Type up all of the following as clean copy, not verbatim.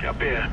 Confie apenas.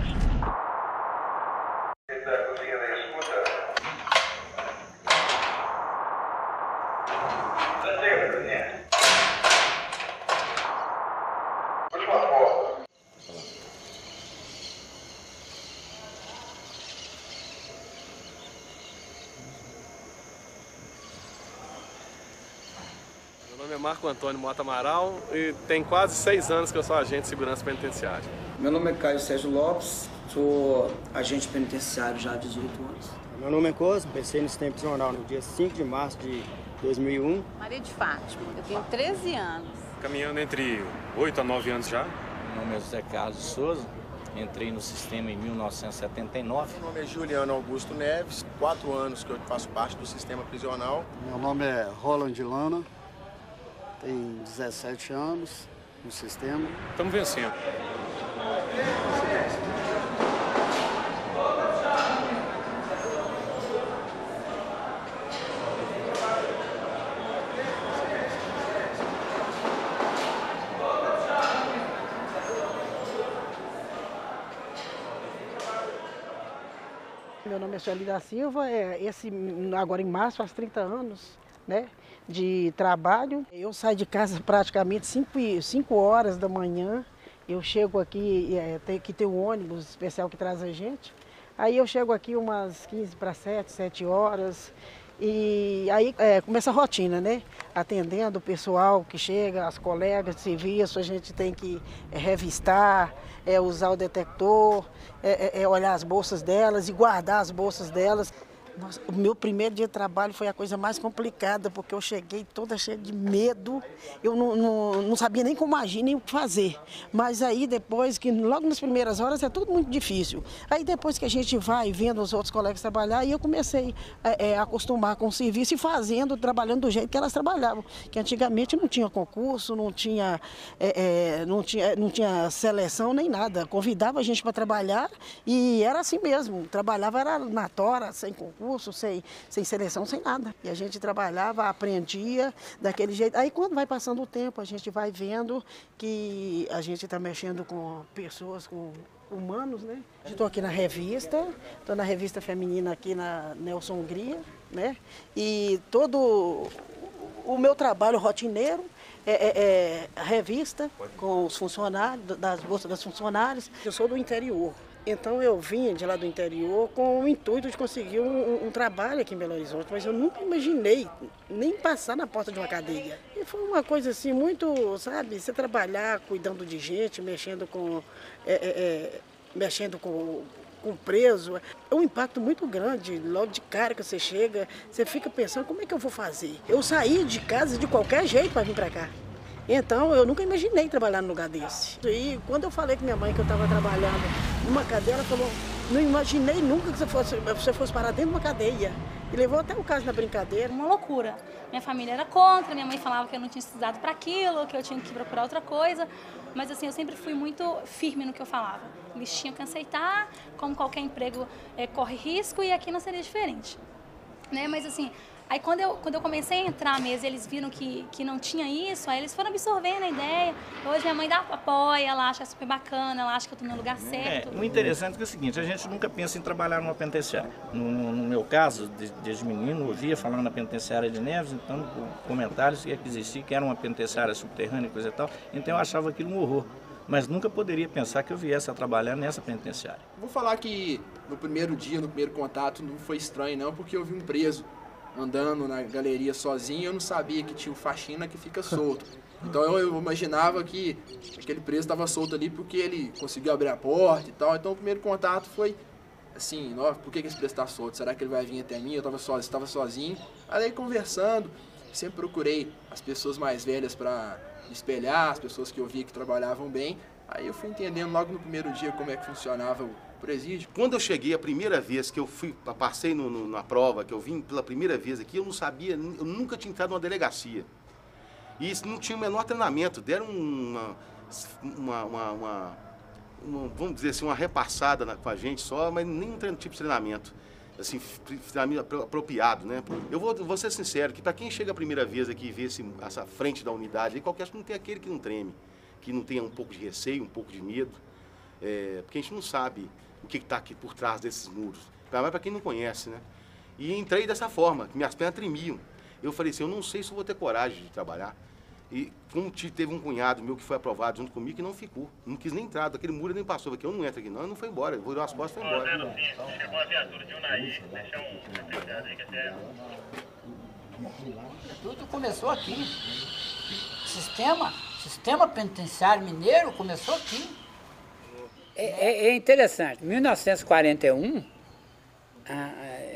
Meu nome é Marco Antônio Mota Amaral e tem quase 6 anos que eu sou agente de segurança penitenciária. Meu nome é Caio Sérgio Lopes, sou agente penitenciário já há 18 anos. Meu nome é Cosmo, comecei no sistema prisional no dia 5 de março de 2001. Maria de Fátima, eu tenho 13 anos. Caminhando entre 8 a 9 anos já. Meu nome é José Carlos de Souza, entrei no sistema em 1979. Meu nome é Juliano Augusto Neves, 4 anos que eu faço parte do sistema prisional. Meu nome é Roland Lana, tenho 17 anos no sistema. Estamos vencendo. Meu nome é Sueli da Silva, agora em março faz 30 anos, né, de trabalho. Eu saio de casa praticamente 5 horas da manhã, eu chego aqui, tem que ter um ônibus especial que traz a gente, aí eu chego aqui umas 15 para 7 horas, e aí começa a rotina, né? Atendendo o pessoal que chega, as colegas de serviço, a gente tem que revistar, usar o detector, olhar as bolsas delas e guardar as bolsas delas. Nossa, o meu primeiro dia de trabalho foi a coisa mais complicada, porque eu cheguei toda cheia de medo, eu não sabia nem como agir, nem o que fazer. Mas aí depois, que logo nas primeiras horas é tudo muito difícil. Aí depois que a gente vai vendo os outros colegas trabalhar, aí eu comecei a acostumar com o serviço e trabalhando do jeito que elas trabalhavam. Que antigamente não tinha concurso, não tinha seleção nem nada. Convidava a gente para trabalhar e era assim mesmo, trabalhava era na tora, sem concurso. Sem seleção, sem nada. E a gente trabalhava, aprendia daquele jeito. Aí quando vai passando o tempo, a gente vai vendo que a gente está mexendo com pessoas, com humanos, né? Estou aqui na revista, estou na revista feminina aqui na Nelson Hungria, né? E todo o meu trabalho rotineiro é a revista com os funcionários, das bolsas das funcionárias. Eu sou do interior. Então eu vim de lá do interior com o intuito de conseguir um trabalho aqui em Belo Horizonte, mas eu nunca imaginei nem passar na porta de uma cadeia. E foi uma coisa assim muito, sabe, você trabalhar cuidando de gente, mexendo com preso, é um impacto muito grande. Logo de cara que você chega, você fica pensando, como é que eu vou fazer? Eu saí de casa de qualquer jeito para vir para cá. Então, eu nunca imaginei trabalhar num lugar desse. E quando eu falei com minha mãe que eu estava trabalhando numa cadeia, ela falou, não imaginei nunca que você fosse parar dentro de uma cadeia. E levou até o caso na brincadeira. Uma loucura. Minha família era contra, minha mãe falava que eu não tinha estudado para aquilo, que eu tinha que procurar outra coisa. Mas assim, eu sempre fui muito firme no que eu falava. Eles tinham que aceitar, como qualquer emprego corre risco, e aqui não seria diferente. Né? Mas assim, aí quando eu comecei a entrar mesmo, eles viram que não tinha isso, aí eles foram absorvendo a ideia. Hoje minha mãe apoia, ela acha super bacana, ela acha que eu estou no lugar certo. O interessante é o seguinte, a gente nunca pensa em trabalhar numa penitenciária. No meu caso, desde menino, ouvia falando na penitenciária de Neves, então comentários que existia, que era uma penitenciária subterrânea e coisa e tal, então eu achava aquilo um horror. Mas nunca poderia pensar que eu viesse a trabalhar nessa penitenciária. Vou falar que no primeiro dia, no primeiro contato, não foi estranho não, porque eu vi um preso andando na galeria sozinho, eu não sabia que tinha o faxina que fica solto. Então eu imaginava que aquele preso estava solto ali porque ele conseguiu abrir a porta e tal. Então o primeiro contato foi assim, por que esse preso está solto? Será que ele vai vir até mim? Eu estava sozinho. Aí conversando, sempre procurei as pessoas mais velhas para espelhar, as pessoas que eu via que trabalhavam bem. Aí eu fui entendendo logo no primeiro dia como é que funcionava o presídio. Quando eu cheguei a primeira vez que eu passei na prova, que eu vim pela primeira vez aqui, eu não sabia, eu nunca tinha entrado numa delegacia. E isso não tinha o menor treinamento, deram vamos dizer assim, uma repassada com a gente só, mas nenhum tipo de treinamento, assim, apropriado, né? Eu vou ser sincero, que para quem chega a primeira vez aqui e vê essa frente da unidade, qualquer não tem aquele que não treme, que não tenha um pouco de receio, um pouco de medo. porque a gente não sabe o que está aqui por trás desses muros. Para quem não conhece, né? E entrei dessa forma, minhas pernas tremiam. Eu falei assim, eu não sei se eu vou ter coragem de trabalhar. E como teve um cunhado meu que foi aprovado junto comigo que não ficou. Não quis nem entrar, daquele muro nem passou. Porque eu não entro aqui não, não foi embora. Vou dar as costas e foi embora. Chegou a viatura de Unai, deixa um secretário aí que até... Tudo começou aqui. Sistema penitenciário mineiro começou aqui. É interessante. Em 1941,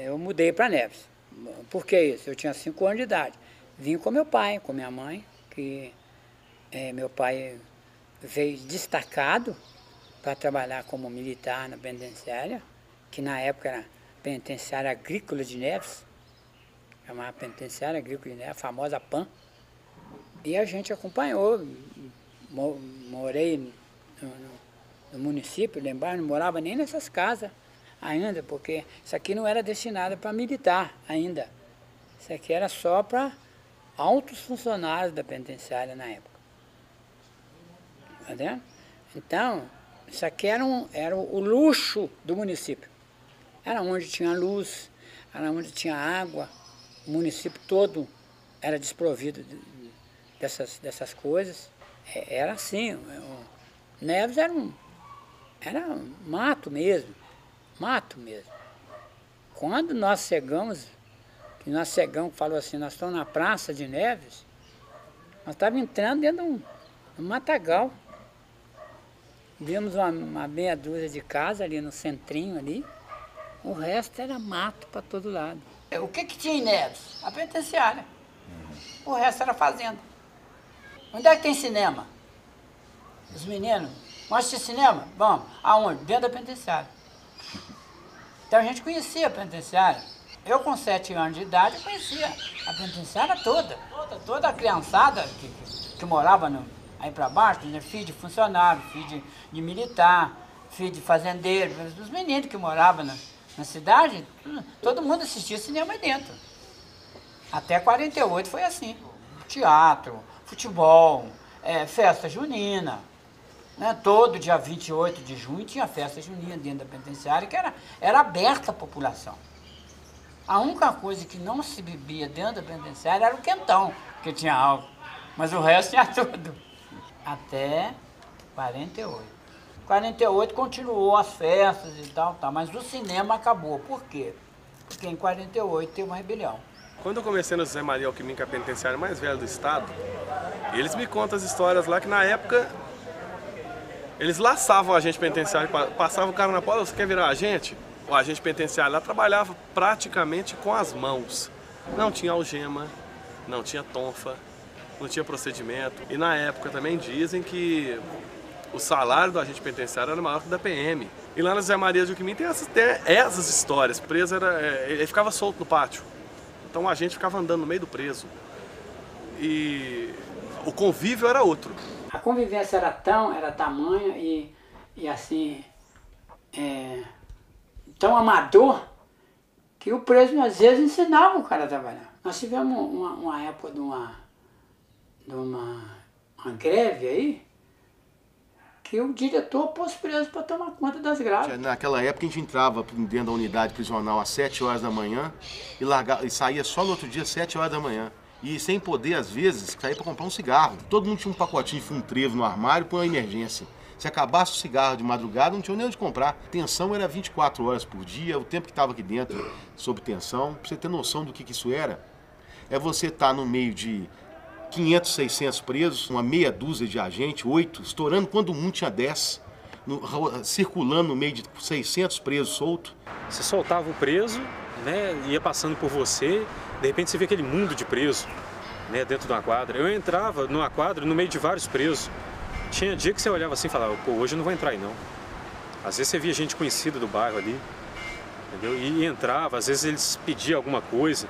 eu mudei para Neves. Por que isso? Eu tinha 5 anos de idade. Vim com meu pai, com minha mãe, que meu pai veio destacado para trabalhar como militar na penitenciária, que na época era Penitenciária Agrícola de Neves, chamava Penitenciária Agrícola de Neves, a famosa PAN. E a gente acompanhou, morei no município, lá embaixo, não morava nem nessas casas ainda, porque isso aqui não era destinado para militar ainda. Isso aqui era só para altos funcionários da penitenciária na época. Entendeu? Então, isso aqui era o luxo do município. Era onde tinha luz, era onde tinha água, o município todo era desprovido dessas coisas. Era assim, o Neves era mato mesmo, mato mesmo. Quando nós chegamos, falou assim, nós estamos na Praça de Neves, nós estávamos entrando dentro de um matagal. Vimos uma meia dúzia de casa ali no centrinho ali, o resto era mato para todo lado. O que tinha em Neves? A penitenciária. O resto era fazenda. Onde é que tem cinema? Os meninos, vamos assistir cinema? Vamos. Aonde? Dentro da penitenciária. Então a gente conhecia a penitenciária. Eu com 7 anos de idade conhecia a penitenciária toda a criançada que morava aí para baixo, né? Filho de funcionário, filho de militar, filho de fazendeiro, os meninos que moravam na cidade, todo mundo assistia cinema aí dentro. Até 48 foi assim. Teatro, futebol, festa junina. Né? Todo dia 28 de junho tinha festa junina dentro da penitenciária, que era aberta à população. A única coisa que não se bebia dentro da penitenciária era o quentão, que tinha álcool. Mas o resto tinha tudo. Até 48. 48 continuou as festas e tal, mas o cinema acabou. Por quê? Porque em 48 teve uma rebelião. Quando eu comecei no José Maria Alquimim, que é a penitenciária mais velha do estado, eles me contam as histórias lá que na época eles laçavam o agente penitenciário, passavam o cara na porta, você quer virar agente? O agente penitenciário lá trabalhava praticamente com as mãos. Não tinha algema, não tinha tonfa, não tinha procedimento. E na época também dizem que o salário do agente penitenciário era maior que o da PM. E lá na Zé Maria de Alquimim tem essas histórias. O preso ele ficava solto no pátio. Então o agente ficava andando no meio do preso. E o convívio era outro. A convivência era tamanha e assim, tão amador, que o preso às vezes ensinava o cara a trabalhar. Nós tivemos uma época de uma greve aí, que o diretor pôs preso para tomar conta das grades. Naquela época a gente entrava dentro da unidade prisional às 7 horas da manhã e saía só no outro dia às 7 horas da manhã. E sem poder, às vezes, sair para comprar um cigarro. Todo mundo tinha um pacotinho de fumo trevo no armário para uma emergência. Se acabasse o cigarro de madrugada, não tinha nem onde comprar. A tensão era 24 horas por dia, o tempo que estava aqui dentro sob tensão. Para você ter noção do que isso era, é você estar no meio de 500, 600 presos, uma meia dúzia de agentes, 8, estourando quando o mundo tinha 10, circulando no meio de 600 presos soltos. Você soltava o preso, né, ia passando por você, de repente você vê aquele mundo de preso, né, dentro de uma quadra. Eu entrava numa quadra no meio de vários presos. Tinha dia que você olhava assim e falava, pô, hoje eu não vou entrar aí não. Às vezes você via gente conhecida do bairro ali, entendeu? E entrava, às vezes eles pediam alguma coisa,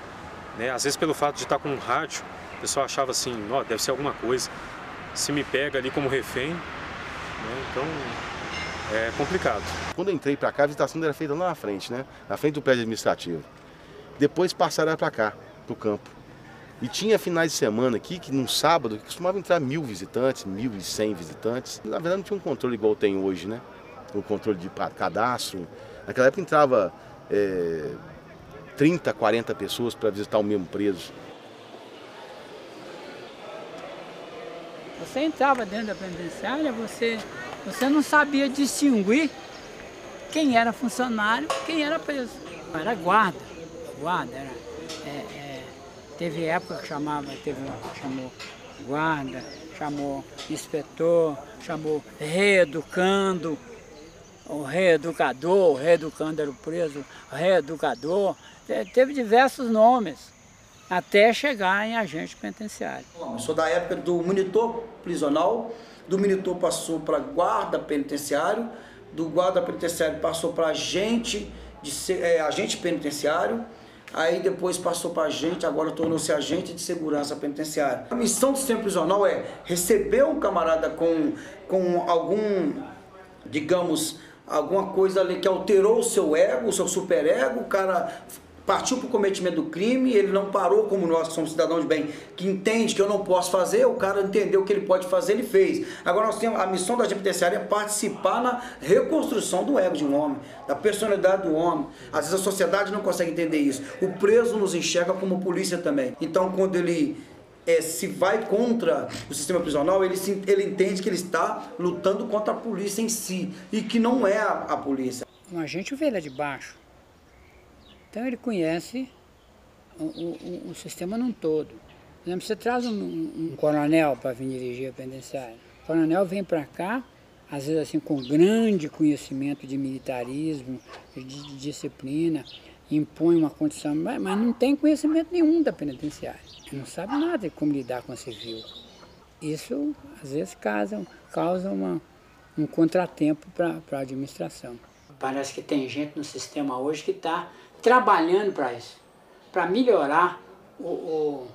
né, às vezes pelo fato de estar com um rádio, o pessoal achava assim, ó, deve ser alguma coisa. Se me pega ali como refém, né, então é complicado. Quando eu entrei para cá, a visitação era feita lá na frente, né? Na frente do prédio administrativo. Depois passaram para cá, pro campo. E tinha finais de semana aqui, que num sábado, costumava entrar 1000 visitantes, 1100 visitantes. Na verdade não tinha um controle igual tem hoje, né? o controle de cadastro. Naquela época entrava 30, 40 pessoas para visitar o mesmo preso. Você entrava dentro da penitenciária, você não sabia distinguir quem era funcionário, quem era preso. Era guarda, teve época que chamou guarda, chamou inspetor, chamou reeducando, o reeducador era o preso, reeducador, teve diversos nomes, até chegar em agente penitenciário. Eu sou da época do monitor prisional, do monitor passou para guarda penitenciário, do guarda penitenciário passou para agente penitenciário, aí depois passou para agente, agora tornou-se agente de segurança penitenciária. A missão do sistema prisional é receber um camarada com algum, digamos, alguma coisa ali que alterou o seu ego, o seu superego, o cara partiu para o cometimento do crime, ele não parou como nós que somos cidadãos de bem, que entende que eu não posso fazer, o cara entendeu o que ele pode fazer, ele fez. Agora nós temos, a missão da agente penitenciária é participar na reconstrução do ego de um homem, da personalidade do homem. Às vezes a sociedade não consegue entender isso. O preso nos enxerga como polícia também. Então quando ele se vai contra o sistema prisional, ele entende que ele está lutando contra a polícia em si, e que não é a polícia. Um agente vê lá de baixo. Então ele conhece o sistema num todo. Por exemplo, você traz um coronel para vir dirigir a penitenciária. O coronel vem para cá, às vezes assim com grande conhecimento de militarismo, de disciplina, impõe uma condição, mas não tem conhecimento nenhum da penitenciária. Não sabe nada de como lidar com a civil. Isso, às vezes, causa um contratempo para a administração. Parece que tem gente no sistema hoje que está trabalhando para isso, para melhorar o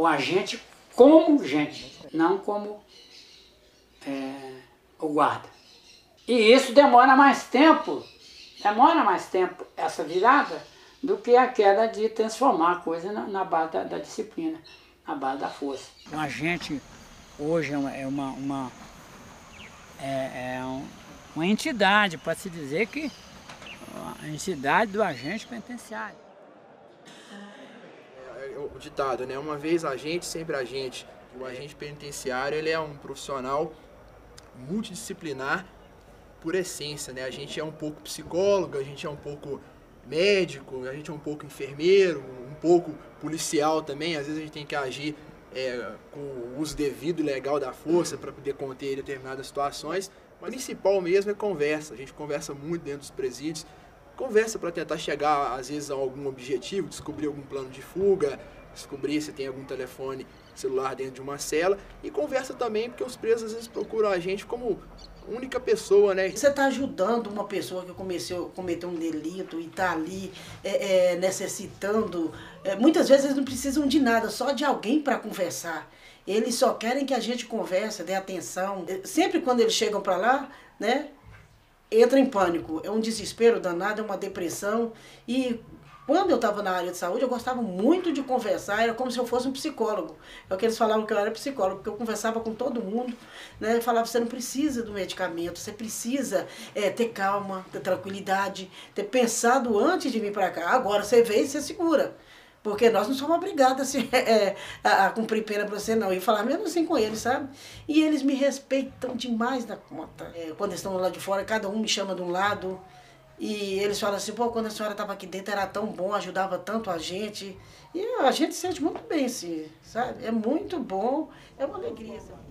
agente como gente, não como o guarda. E isso demora mais tempo essa virada do que aquela de transformar a coisa na base da disciplina, na base da força. O agente hoje é uma entidade, para se dizer que a entidade do agente penitenciário. O ditado, né? Uma vez agente, sempre agente. O agente penitenciário, ele é um profissional multidisciplinar por essência, né? A gente é um pouco psicólogo, a gente é um pouco médico, a gente é um pouco enfermeiro, um pouco policial também. Às vezes a gente tem que agir com o uso devido e legal da força para poder conter determinadas situações. O principal mesmo é conversa. A gente conversa muito dentro dos presídios, conversa para tentar chegar, às vezes, a algum objetivo, descobrir algum plano de fuga, descobrir se tem algum telefone celular dentro de uma cela, e conversa também porque os presos às vezes procuram a gente como única pessoa, né? Você está ajudando uma pessoa que cometeu um delito e está ali necessitando. Muitas vezes eles não precisam de nada, só de alguém para conversar. Eles só querem que a gente converse, dê atenção. Sempre quando eles chegam para lá, né, entra em pânico. É um desespero danado, é uma depressão. E quando eu estava na área de saúde, eu gostava muito de conversar, era como se eu fosse um psicólogo. É o que eles falavam que eu era psicólogo, porque eu conversava com todo mundo, né? Eu falava, você não precisa do medicamento, você precisa ter calma, ter tranquilidade, ter pensado antes de vir para cá. Agora você vê e você segura. Porque nós não somos obrigados assim, a cumprir pena para você, não. E falar mesmo assim com eles, sabe? E eles me respeitam demais da conta. Quando eles estão lá de fora, cada um me chama de um lado. E eles falam assim, pô, quando a senhora estava aqui dentro era tão bom, ajudava tanto a gente. E a gente se sente muito bem, assim, sabe? É muito bom, é uma alegria. Sabe?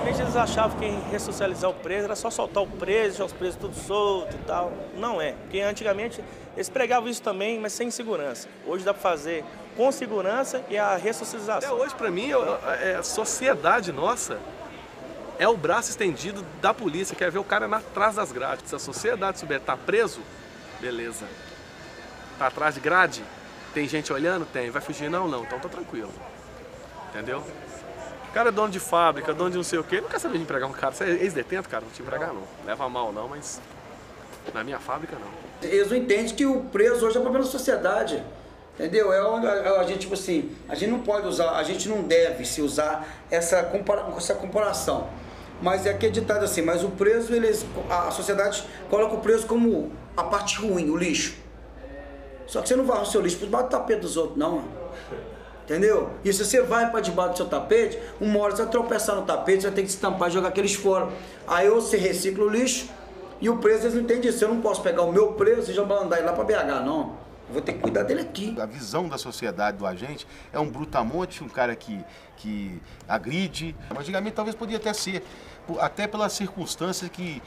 Eles achavam que ressocializar o preso era só soltar o preso, deixar os presos tudo solto e tal. Não é, porque antigamente eles pregavam isso também, mas sem segurança. Hoje dá para fazer com segurança e a ressocialização. Hoje, para mim, a sociedade nossa é o braço estendido da polícia, quer ver o cara atrás das grades. Se a sociedade souber estar preso, beleza. Tá atrás de grade? Tem gente olhando? Tem. Vai fugir? Não, não. Então tá tranquilo. Entendeu? O cara é dono de fábrica, dono de não sei o quê, não quer saber de empregar um cara. Você é ex-detento, cara? Não te empregar, não. Leva mal, não, mas na minha fábrica, não. Eles não entendem que o preso hoje é problema da sociedade. Entendeu? É onde a gente, tipo assim, a gente não pode usar, a gente não deve se usar essa comparação. Mas é aquele ditado assim, mas o preso, a sociedade coloca o preso como a parte ruim, o lixo. Só que você não vai arrumar o seu lixo por debaixo do tapete dos outros, não. Entendeu? E se você vai para debaixo do seu tapete, uma hora você vai tropeçar no tapete, você vai ter que se tampar e jogar aqueles fora. Aí ou você recicla o lixo, e o preso, eles não entendem isso. Eu não posso pegar o meu preso e já mandar ele lá para BH, não. Eu vou ter que cuidar dele aqui. A visão da sociedade do agente é um brutamonte, um cara que agride. Antigamente talvez podia até ser, até pelas circunstâncias que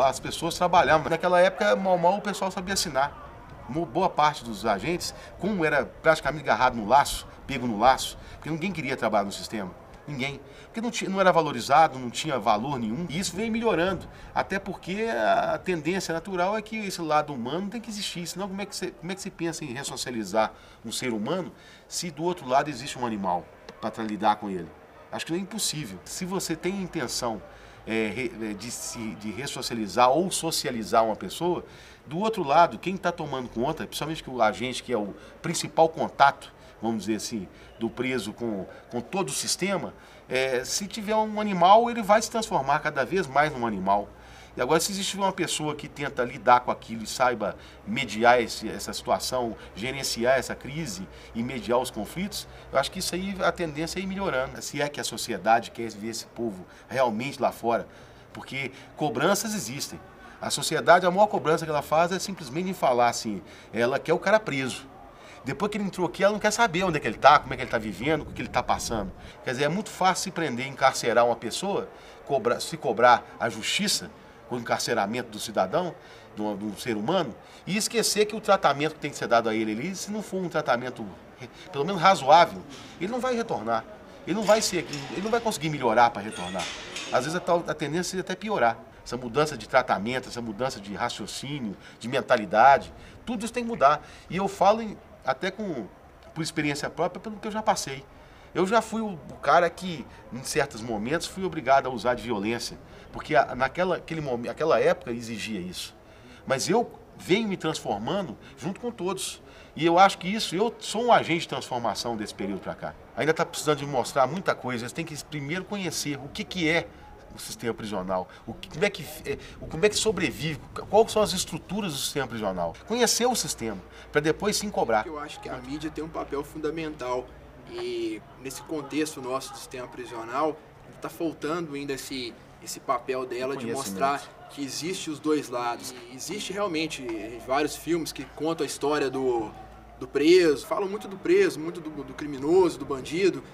as pessoas trabalhavam. Naquela época, mal o pessoal sabia assinar. Uma boa parte dos agentes, como era praticamente agarrado no laço, pego no laço, porque ninguém queria trabalhar no sistema. Ninguém. Porque não era valorizado, não tinha valor nenhum. E isso vem melhorando. Até porque a tendência natural é que esse lado humano tem que existir. Senão como é que você pensa em ressocializar um ser humano se do outro lado existe um animal para lidar com ele? Acho que é impossível. Se você tem a intenção de ressocializar ou socializar uma pessoa, do outro lado, quem está tomando conta, principalmente o agente que é o principal contato, vamos dizer assim, do preso com todo o sistema, se tiver um animal, ele vai se transformar cada vez mais num animal. E agora, se existe uma pessoa que tenta lidar com aquilo e saiba mediar essa situação, gerenciar essa crise e mediar os conflitos, eu acho que isso aí, a tendência é ir melhorando. Se é que a sociedade quer ver esse povo realmente lá fora, porque cobranças existem. A sociedade, a maior cobrança que ela faz é simplesmente em falar assim, ela quer o cara preso. Depois que ele entrou aqui, ela não quer saber onde é que ele está, como é que ele está vivendo, o que ele está passando. Quer dizer, é muito fácil se prender, encarcerar uma pessoa, se cobrar a justiça, o encarceramento do cidadão, do ser humano, e esquecer que o tratamento que tem que ser dado a ele ali, se não for um tratamento pelo menos razoável, ele não vai retornar. Ele não vai conseguir melhorar para retornar. Às vezes a tendência é até piorar. Essa mudança de tratamento, essa mudança de raciocínio, de mentalidade, tudo isso tem que mudar. E eu falo até por experiência própria, pelo que eu já passei. Eu já fui o cara que, em certos momentos, fui obrigado a usar de violência, porque naquela época exigia isso. Mas eu venho me transformando junto com todos. E eu acho que eu sou um agente de transformação desse período para cá. Ainda está precisando de mostrar muita coisa, eles têm que primeiro conhecer o que é o sistema prisional, como é que sobrevive, quais são as estruturas do sistema prisional. Conhecer o sistema, para depois sim cobrar. Eu acho que a mídia tem um papel fundamental e nesse contexto nosso do sistema prisional, está faltando ainda esse papel dela de mostrar que existe os dois lados. E existe realmente vários filmes que contam a história do preso, falam muito do preso, muito do criminoso, do bandido,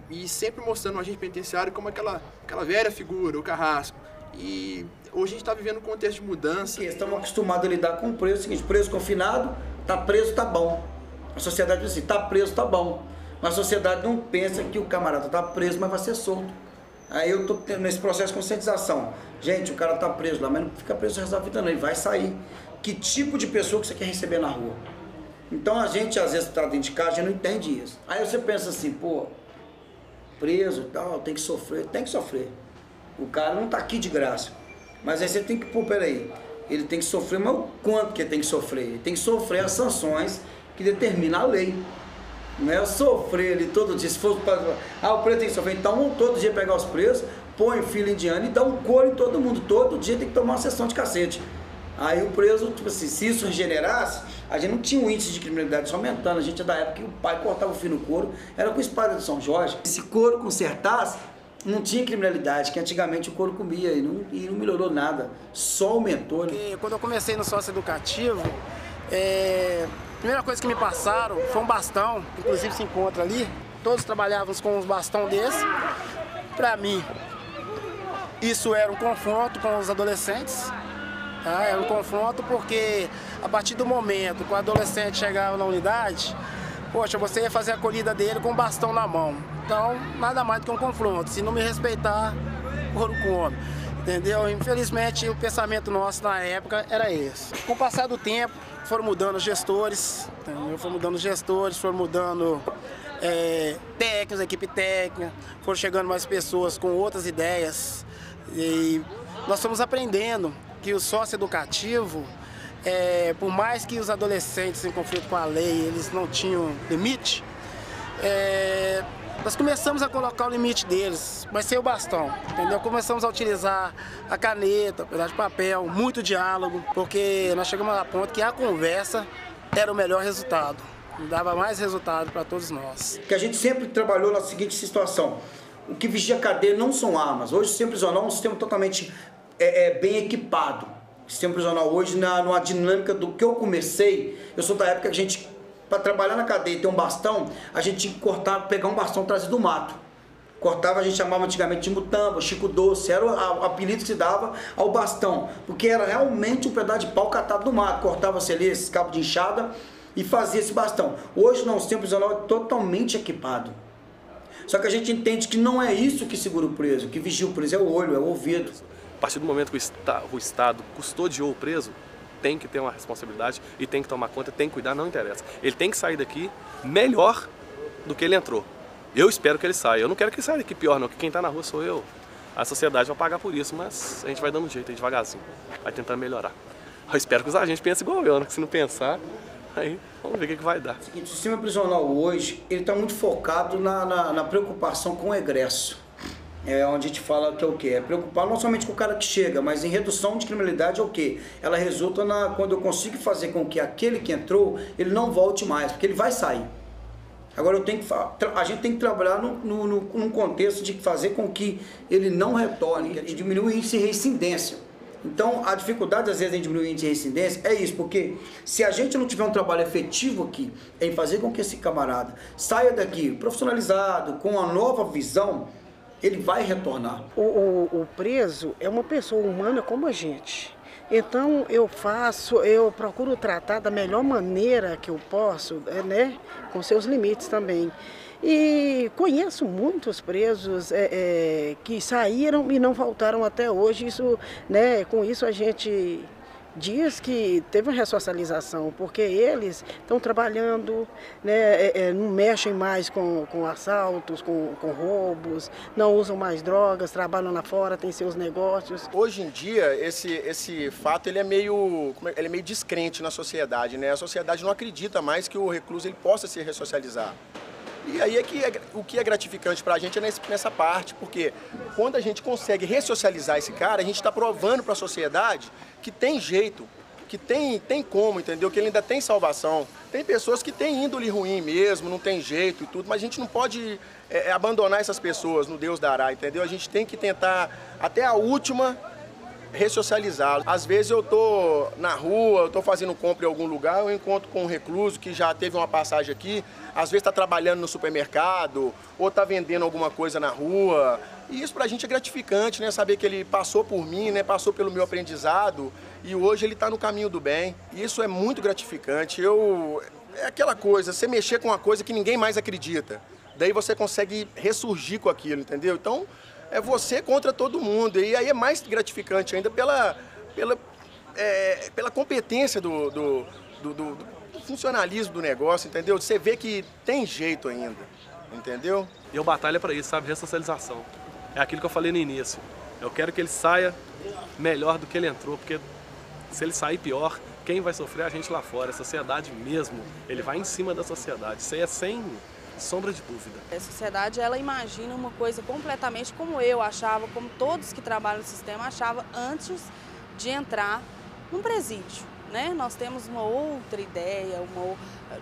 e sempre mostrando o agente penitenciário como aquela velha figura, o carrasco. E hoje a gente está vivendo um contexto de mudança. Estamos acostumados a lidar com o preso, é o seguinte, preso confinado, tá preso, tá bom. A sociedade diz assim, tá preso, tá bom. Mas a sociedade não pensa que o camarada tá preso, mas vai ser solto. Aí eu tô nesse processo de conscientização. Gente, o cara tá preso lá, mas não fica preso o resto da vida não, ele vai sair. Que tipo de pessoa que você quer receber na rua? Então a gente, às vezes, tá dentro de casa, a gente não entende isso. Aí você pensa assim, pô, preso e tal, tem que sofrer. O cara não tá aqui de graça. Mas aí você tem que, pô, peraí, ele tem que sofrer, mas o quanto que ele tem que sofrer? Ele tem que sofrer as sanções que determina a lei. Não é sofrer ele todo dia, se for o preso tem que sofrer, então vamos todo dia pegar os presos, põe fila indiana e dá um couro em todo mundo, todo dia tem que tomar uma sessão de cacete. Aí o preso, tipo assim, se isso regenerasse, a gente não tinha um índice de criminalidade só aumentando, a gente é da época que o pai cortava o fio no couro, era com espada de São Jorge. Se couro consertasse, não tinha criminalidade, que antigamente o couro comia e não melhorou nada, só aumentou. Né? Quando eu comecei no sócio educativo, a primeira coisa que me passaram foi um bastão, que inclusive se encontra ali, todos trabalhávamos com uns bastão desse. Para mim, isso era um confronto com os adolescentes. Era um confronto porque a partir do momento que o adolescente chegava na unidade, poxa, você ia fazer a acolhida dele com o bastão na mão. Então, nada mais do que um confronto. Se não me respeitar, couro come. Entendeu? Infelizmente, o pensamento nosso na época era esse. Com o passar do tempo, foram mudando os gestores, entendeu? Foram mudando técnicos, equipe técnica, foram chegando mais pessoas com outras ideias. E nós fomos aprendendo que o sócio educativo Por mais que os adolescentes em conflito com a lei, eles não tinham limite, nós começamos a colocar o limite deles, mas sem o bastão, entendeu? Começamos a utilizar a caneta, pedaço de papel, muito diálogo, porque nós chegamos a ponto que a conversa era o melhor resultado, dava mais resultado para todos nós. Que a gente sempre trabalhou na seguinte situação: o que vigia a cadeia não são armas. Hoje o sistema prisional é um sistema totalmente bem equipado. O sistema prisional hoje, numa dinâmica do que eu comecei, eu sou da época que a gente, para trabalhar na cadeia e ter um bastão, a gente tinha que cortar, pegar um bastão trazido do mato. Cortava, a gente chamava antigamente de mutamba, Chico Doce, era o apelido que se dava ao bastão, porque era realmente um pedaço de pau catado do mato. Cortava-se ali esses cabos de enxada e fazia esse bastão. Hoje não, o sistema prisional é totalmente equipado. Só que a gente entende que não é isso que segura o preso, que vigia o preso é o olho, é o ouvido. A partir do momento que o Estado custodiou o preso, tem que ter uma responsabilidade e tem que tomar conta, tem que cuidar, não interessa. Ele tem que sair daqui melhor do que ele entrou. Eu espero que ele saia. Eu não quero que ele saia daqui pior não, que quem está na rua sou eu. A sociedade vai pagar por isso, mas a gente vai dando um jeito aí devagarzinho, vai tentando melhorar. Eu espero que os agentes pensem igual eu, né? Se não pensar, aí vamos ver o que vai dar. O sistema prisional hoje, ele está muito focado na preocupação com o egresso. Onde a gente fala que é o quê? É preocupar não somente com o cara que chega, mas em redução de criminalidade é o quê? Ela resulta quando eu consigo fazer com que aquele que entrou, ele não volte mais, porque ele vai sair. Agora a gente tem que trabalhar num contexto de fazer com que ele não retorne, e diminuir o índice de reincidência. Então, a dificuldade, às vezes, em diminuir o índice de reincidência é isso, porque se a gente não tiver um trabalho efetivo aqui, em fazer com que esse camarada saia daqui profissionalizado, com uma nova visão, ele vai retornar. O preso é uma pessoa humana como a gente. Então eu procuro tratar da melhor maneira que eu posso, né, com seus limites também. E conheço muitos presos que saíram e não voltaram até hoje. Isso, né, com isso a gente diz que teve uma ressocialização, porque eles estão trabalhando, né, não mexem mais com assaltos, com roubos, não usam mais drogas, trabalham lá fora, têm seus negócios. Hoje em dia, esse fato ele é meio descrente na sociedade, né? A sociedade não acredita mais que o recluso ele possa se ressocializar. E aí o que é gratificante para a gente é nessa parte, porque quando a gente consegue ressocializar esse cara, a gente está provando para a sociedade que tem jeito, que tem como, entendeu? Que ele ainda tem salvação. Tem pessoas que têm índole ruim mesmo, não tem jeito e tudo, mas a gente não pode abandonar essas pessoas no Deus dará, entendeu? A gente tem que tentar até a última ressocializá-lo. Às vezes eu tô na rua, eu tô fazendo compra em algum lugar, eu encontro com um recluso que já teve uma passagem aqui, às vezes está trabalhando no supermercado, ou está vendendo alguma coisa na rua. E isso pra gente é gratificante, né? Saber que ele passou por mim, né? Passou pelo meu aprendizado e hoje ele está no caminho do bem. Isso é muito gratificante. É aquela coisa, você mexer com uma coisa que ninguém mais acredita. Daí você consegue ressurgir com aquilo, entendeu? Então, é você contra todo mundo. E aí é mais gratificante ainda pela competência do funcionalismo do negócio, entendeu? Você vê que tem jeito ainda, entendeu? E eu batalho para isso, sabe? Ressocialização. É aquilo que eu falei no início. Eu quero que ele saia melhor do que ele entrou, porque se ele sair pior, quem vai sofrer é a gente lá fora, a sociedade mesmo. Ele vai em cima da sociedade. Isso aí é sem sombra de dúvida. A sociedade, ela imagina uma coisa completamente como eu achava, como todos que trabalham no sistema achavam antes de entrar num presídio, né? Nós temos uma outra ideia,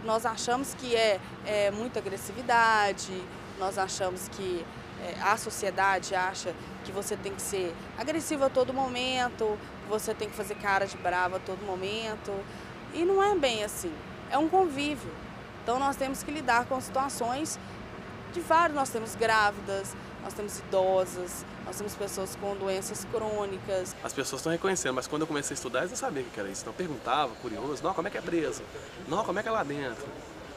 nós achamos que é muita agressividade, nós achamos que a sociedade acha que você tem que ser agressivo a todo momento, que você tem que fazer cara de brava a todo momento, e não é bem assim, é um convívio. Então nós temos que lidar com situações de vários, nós temos grávidas, nós temos idosas, nós temos pessoas com doenças crônicas. As pessoas estão reconhecendo, mas quando eu comecei a estudar, eles não sabiam o que era isso. Então eu perguntava, curioso, não, como é que é preso? Não, como é que é lá dentro?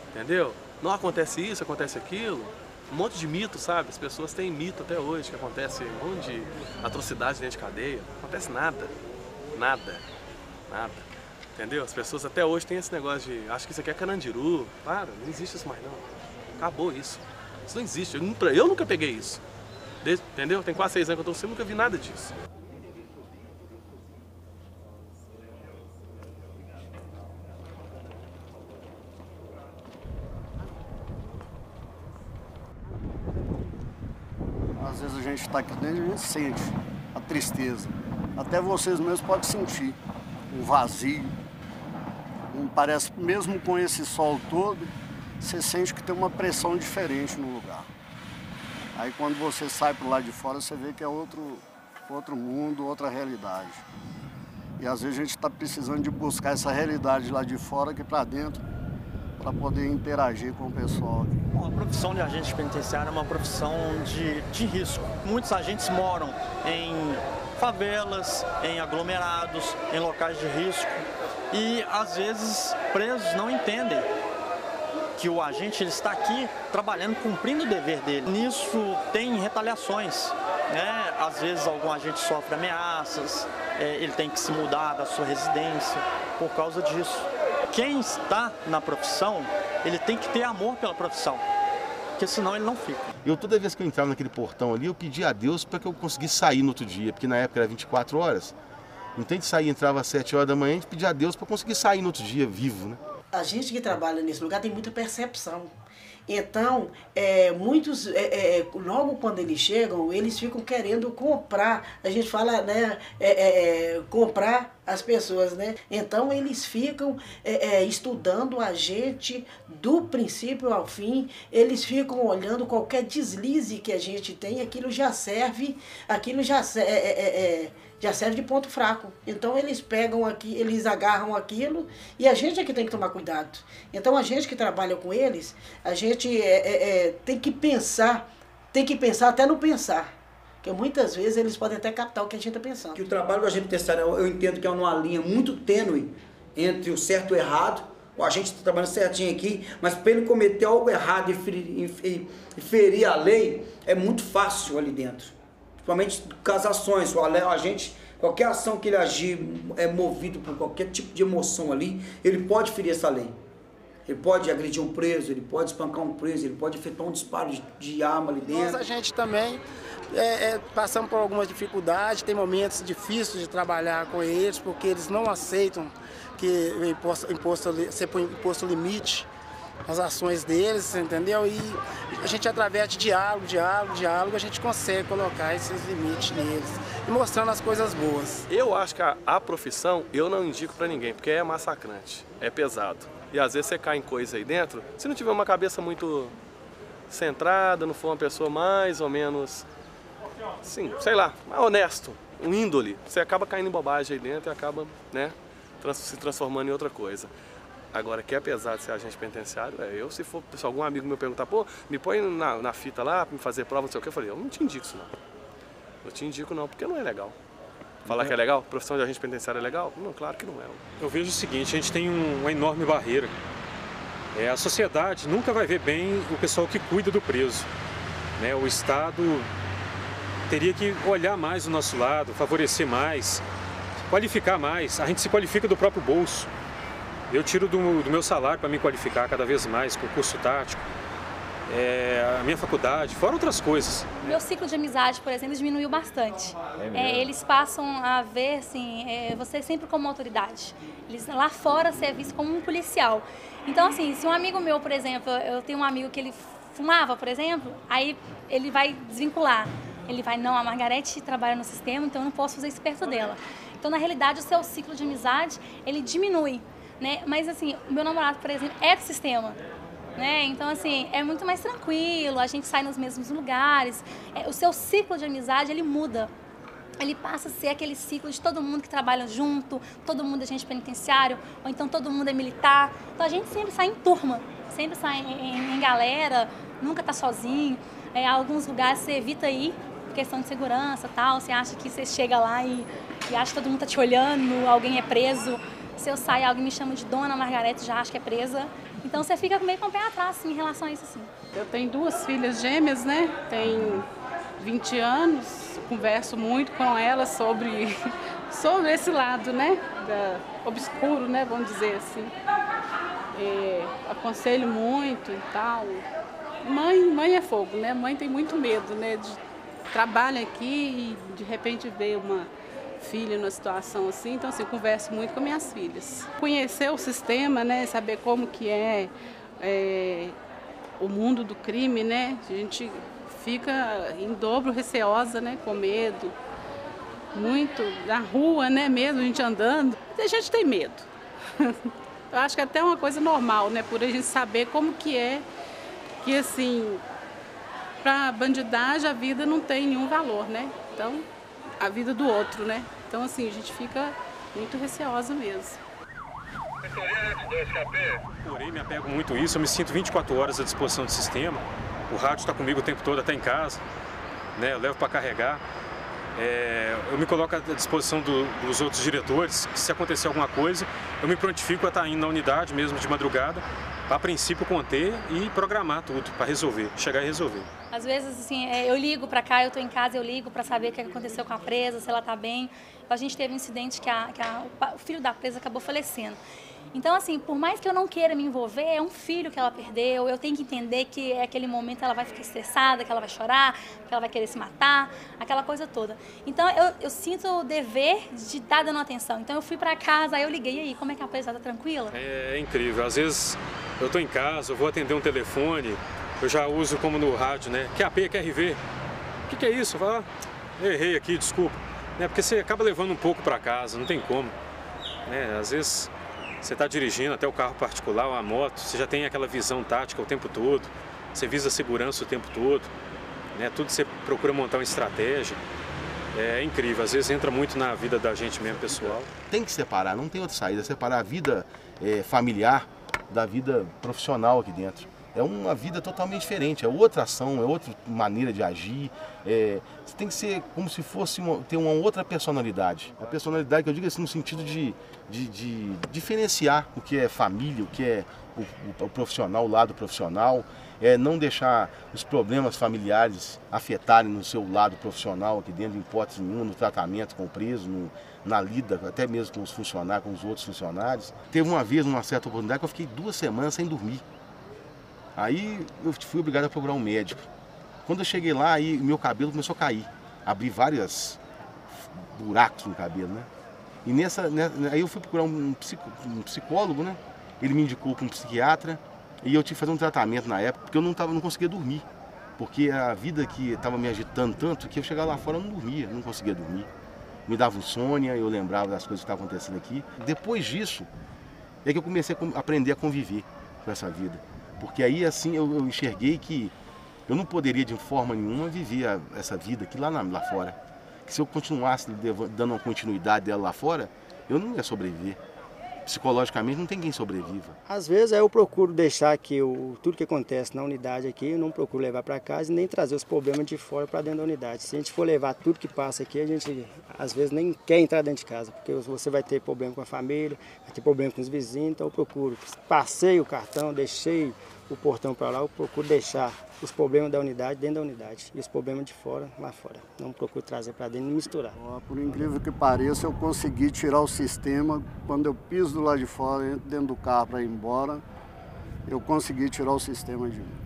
Entendeu? Não, acontece isso, acontece aquilo. Um monte de mito, sabe? As pessoas têm mito até hoje, que acontece um monte de atrocidade dentro de cadeia. Não acontece nada. Nada. Nada. Entendeu? As pessoas até hoje têm esse negócio de acho que isso aqui é Carandiru. Para, não existe isso mais não. Acabou isso. Isso não existe. Eu nunca peguei isso. Entendeu? Tem quase 6 anos que eu estou, nunca vi nada disso. Às vezes a gente está aqui dentro e a gente sente a tristeza. Até vocês mesmos podem sentir um vazio. Parece, mesmo com esse sol todo, você sente que tem uma pressão diferente no lugar. Aí quando você sai para o lado de fora, você vê que é outro mundo, outra realidade. E às vezes a gente está precisando de buscar essa realidade lá de fora aqui para dentro, para poder interagir com o pessoal aqui. Bom, a profissão de agente penitenciário é uma profissão de risco. Muitos agentes moram em favelas, em aglomerados, em locais de risco. E às vezes presos não entendem que o agente ele está aqui trabalhando, cumprindo o dever dele. Nisso tem retaliações, né? Às vezes algum agente sofre ameaças, ele tem que se mudar da sua residência por causa disso. Quem está na profissão, ele tem que ter amor pela profissão, porque senão ele não fica. Eu, toda vez que eu entrava naquele portão ali, eu pedia a Deus para que eu conseguisse sair no outro dia, porque na época era 24 horas. Não tem que sair, entrava às 7 horas da manhã, a gente pedia a Deus para conseguir sair no outro dia vivo, né? A gente que trabalha nesse lugar tem muita percepção. Então, muitos, logo quando eles chegam, eles ficam querendo comprar. A gente fala, né, comprar as pessoas, né? Então, eles ficam estudando a gente do princípio ao fim. Eles ficam olhando qualquer deslize que a gente tem, aquilo já serve de ponto fraco. Então eles pegam aqui, eles agarram aquilo e a gente é que tem que tomar cuidado. Então a gente que trabalha com eles, a gente tem que pensar até no pensar. Porque muitas vezes eles podem até captar o que a gente está pensando. Que o trabalho do agente penitenciário, eu entendo que é uma linha muito tênue entre o certo e o errado. O agente está trabalhando certinho aqui, mas para ele cometer algo errado e ferir a lei, é muito fácil ali dentro. Principalmente casações, o agente, qualquer ação que ele agir é movido por qualquer tipo de emoção ali, ele pode ferir essa lei. Ele pode agredir um preso, ele pode espancar um preso, ele pode efetuar um disparo de arma ali dentro. Nós, a gente também passamos por algumas dificuldades, tem momentos difíceis de trabalhar com eles, porque eles não aceitam que ser imposto limite as ações deles, entendeu? E a gente, através de diálogo, a gente consegue colocar esses limites neles e mostrando as coisas boas. Eu acho que a profissão eu não indico pra ninguém, porque é massacrante, é pesado. E às vezes você cai em coisa aí dentro, se não tiver uma cabeça muito centrada, não for uma pessoa mais ou menos, sim, sei lá, honesto, um índole, você acaba caindo em bobagem aí dentro e acaba, né, se transformando em outra coisa. Agora, que apesar de ser agente penitenciário, se algum amigo meu perguntar, pô, me põe na fita lá, pra me fazer prova, não sei o que, eu falei, eu não te indico isso não. Eu te indico não, porque não é legal. Falar que é legal? Profissão de agente penitenciário é legal? Não, claro que não é. Eu vejo o seguinte, a gente tem uma enorme barreira. A sociedade nunca vai ver bem o pessoal que cuida do preso. O Estado teria que olhar mais o nosso lado, favorecer mais, qualificar mais. A gente se qualifica do próprio bolso. Eu tiro do meu salário para me qualificar cada vez mais, com o curso tático, a minha faculdade, fora outras coisas. Meu ciclo de amizade, por exemplo, diminuiu bastante. Eles passam a ver, assim, você sempre como autoridade. Lá fora você é visto como um policial. Então, assim, se um amigo meu, por exemplo, eu tenho um amigo que ele fumava, por exemplo, aí ele vai desvincular. Ele vai, não, a Margarete trabalha no sistema, então eu não posso fazer isso perto dela. Então, na realidade, o seu ciclo de amizade, ele diminui. Né? Mas assim, o meu namorado, por exemplo, é do sistema, né? Então assim, é muito mais tranquilo, a gente sai nos mesmos lugares, o seu ciclo de amizade, ele muda. Ele passa a ser aquele ciclo de todo mundo que trabalha junto, todo mundo é agente penitenciário, ou então todo mundo é militar. Então a gente sempre sai em turma, sempre sai em galera, nunca tá sozinho. Alguns lugares você evita ir, por questão de segurança e tal, você acha que você chega lá e acha que todo mundo tá te olhando, alguém é preso. Se eu sair, alguém me chama de Dona Margarete, já acho que é presa. Então você fica meio com o pé atrás assim, em relação a isso. Assim. Eu tenho 2 filhas gêmeas, né? Tenho 20 anos, converso muito com elas sobre esse lado, né? Obscuro, né? Vamos dizer assim. Aconselho muito e tal. Mãe é fogo, né? Mãe tem muito medo, né? Trabalha aqui e de repente vê uma filha numa situação assim, então assim, eu converso muito com minhas filhas. Conhecer o sistema, né, saber como que é o mundo do crime, né, a gente fica em dobro receosa, né, com medo. Muito, na rua, né, mesmo, a gente andando, a gente tem medo. Eu acho que é até uma coisa normal, né, por a gente saber como que é, que assim, para bandidagem a vida não tem nenhum valor, né, então, a vida do outro, né, então assim, a gente fica muito receosa mesmo. Porém, me apego muito a isso, eu me sinto 24 horas à disposição do sistema, o rádio está comigo o tempo todo, até em casa, né, eu levo para carregar. Eu me coloco à disposição dos outros diretores, que se acontecer alguma coisa, eu me prontifico a estar indo na unidade mesmo de madrugada, para a princípio conter e programar tudo, para resolver, chegar e resolver. Às vezes, assim, eu ligo para cá, eu estou em casa, eu ligo para saber o que aconteceu com a presa, se ela está bem. A gente teve um incidente que o filho da presa acabou falecendo. Então, assim, por mais que eu não queira me envolver, é um filho que ela perdeu, eu tenho que entender que aquele momento ela vai ficar estressada, que ela vai chorar, que ela vai querer se matar, aquela coisa toda. Então, eu sinto o dever de estar dando atenção. Então, eu fui para casa, aí eu liguei, e aí, como é que a presa está tranquila? É incrível, às vezes eu estou em casa, eu vou atender um telefone, eu já uso como no rádio, né? QAP, QRV, o que é isso? Eu errei aqui, desculpa. Porque você acaba levando um pouco para casa, não tem como. Às vezes você está dirigindo até o carro particular, uma moto, você já tem aquela visão tática o tempo todo, você visa a segurança o tempo todo, tudo você procura montar uma estratégia. É incrível, às vezes entra muito na vida da gente mesmo, pessoal. Tem que separar, não tem outra saída, separar a vida familiar da vida profissional aqui dentro. É uma vida totalmente diferente, é outra ação, é outra maneira de agir. Você tem que ser como se fosse ter uma outra personalidade. A personalidade que eu digo assim no sentido de diferenciar o que é família, o que é o profissional, o lado profissional. Não deixar os problemas familiares afetarem no seu lado profissional aqui dentro, em hipótese nenhuma, no tratamento com o preso, na lida, até mesmo com os funcionários, com os outros funcionários. Teve uma vez, numa certa oportunidade, que eu fiquei 2 semanas sem dormir. Aí eu fui obrigado a procurar um médico. Quando eu cheguei lá, aí meu cabelo começou a cair. Abri vários buracos no cabelo, né? E aí eu fui procurar um psicólogo, né? Ele me indicou para um psiquiatra e eu tive que fazer um tratamento na época, porque eu não conseguia dormir. Porque a vida que estava me agitando tanto que eu chegava lá fora e não dormia, não conseguia dormir. Me dava insônia, eu lembrava das coisas que estavam acontecendo aqui. Depois disso, é que eu comecei a aprender a conviver com essa vida. Porque aí, assim, eu enxerguei que eu não poderia, de forma nenhuma, viver essa vida aqui lá fora. Que se eu continuasse dando uma continuidade dela lá fora, eu não ia sobreviver. Psicologicamente, não tem quem sobreviva. Às vezes, eu procuro deixar que tudo que acontece na unidade aqui, eu não procuro levar para casa e nem trazer os problemas de fora para dentro da unidade. Se a gente for levar tudo que passa aqui, a gente, às vezes, nem quer entrar dentro de casa, porque você vai ter problema com a família, vai ter problema com os vizinhos, então eu procuro. Passei o cartão, deixei o portão para lá, eu procuro deixar os problemas da unidade dentro da unidade e os problemas de fora lá fora. Não procuro trazer para dentro e misturar. Por incrível que pareça, eu consegui tirar o sistema. Quando eu piso do lado de fora, entro dentro do carro para ir embora, eu consegui tirar o sistema de mim.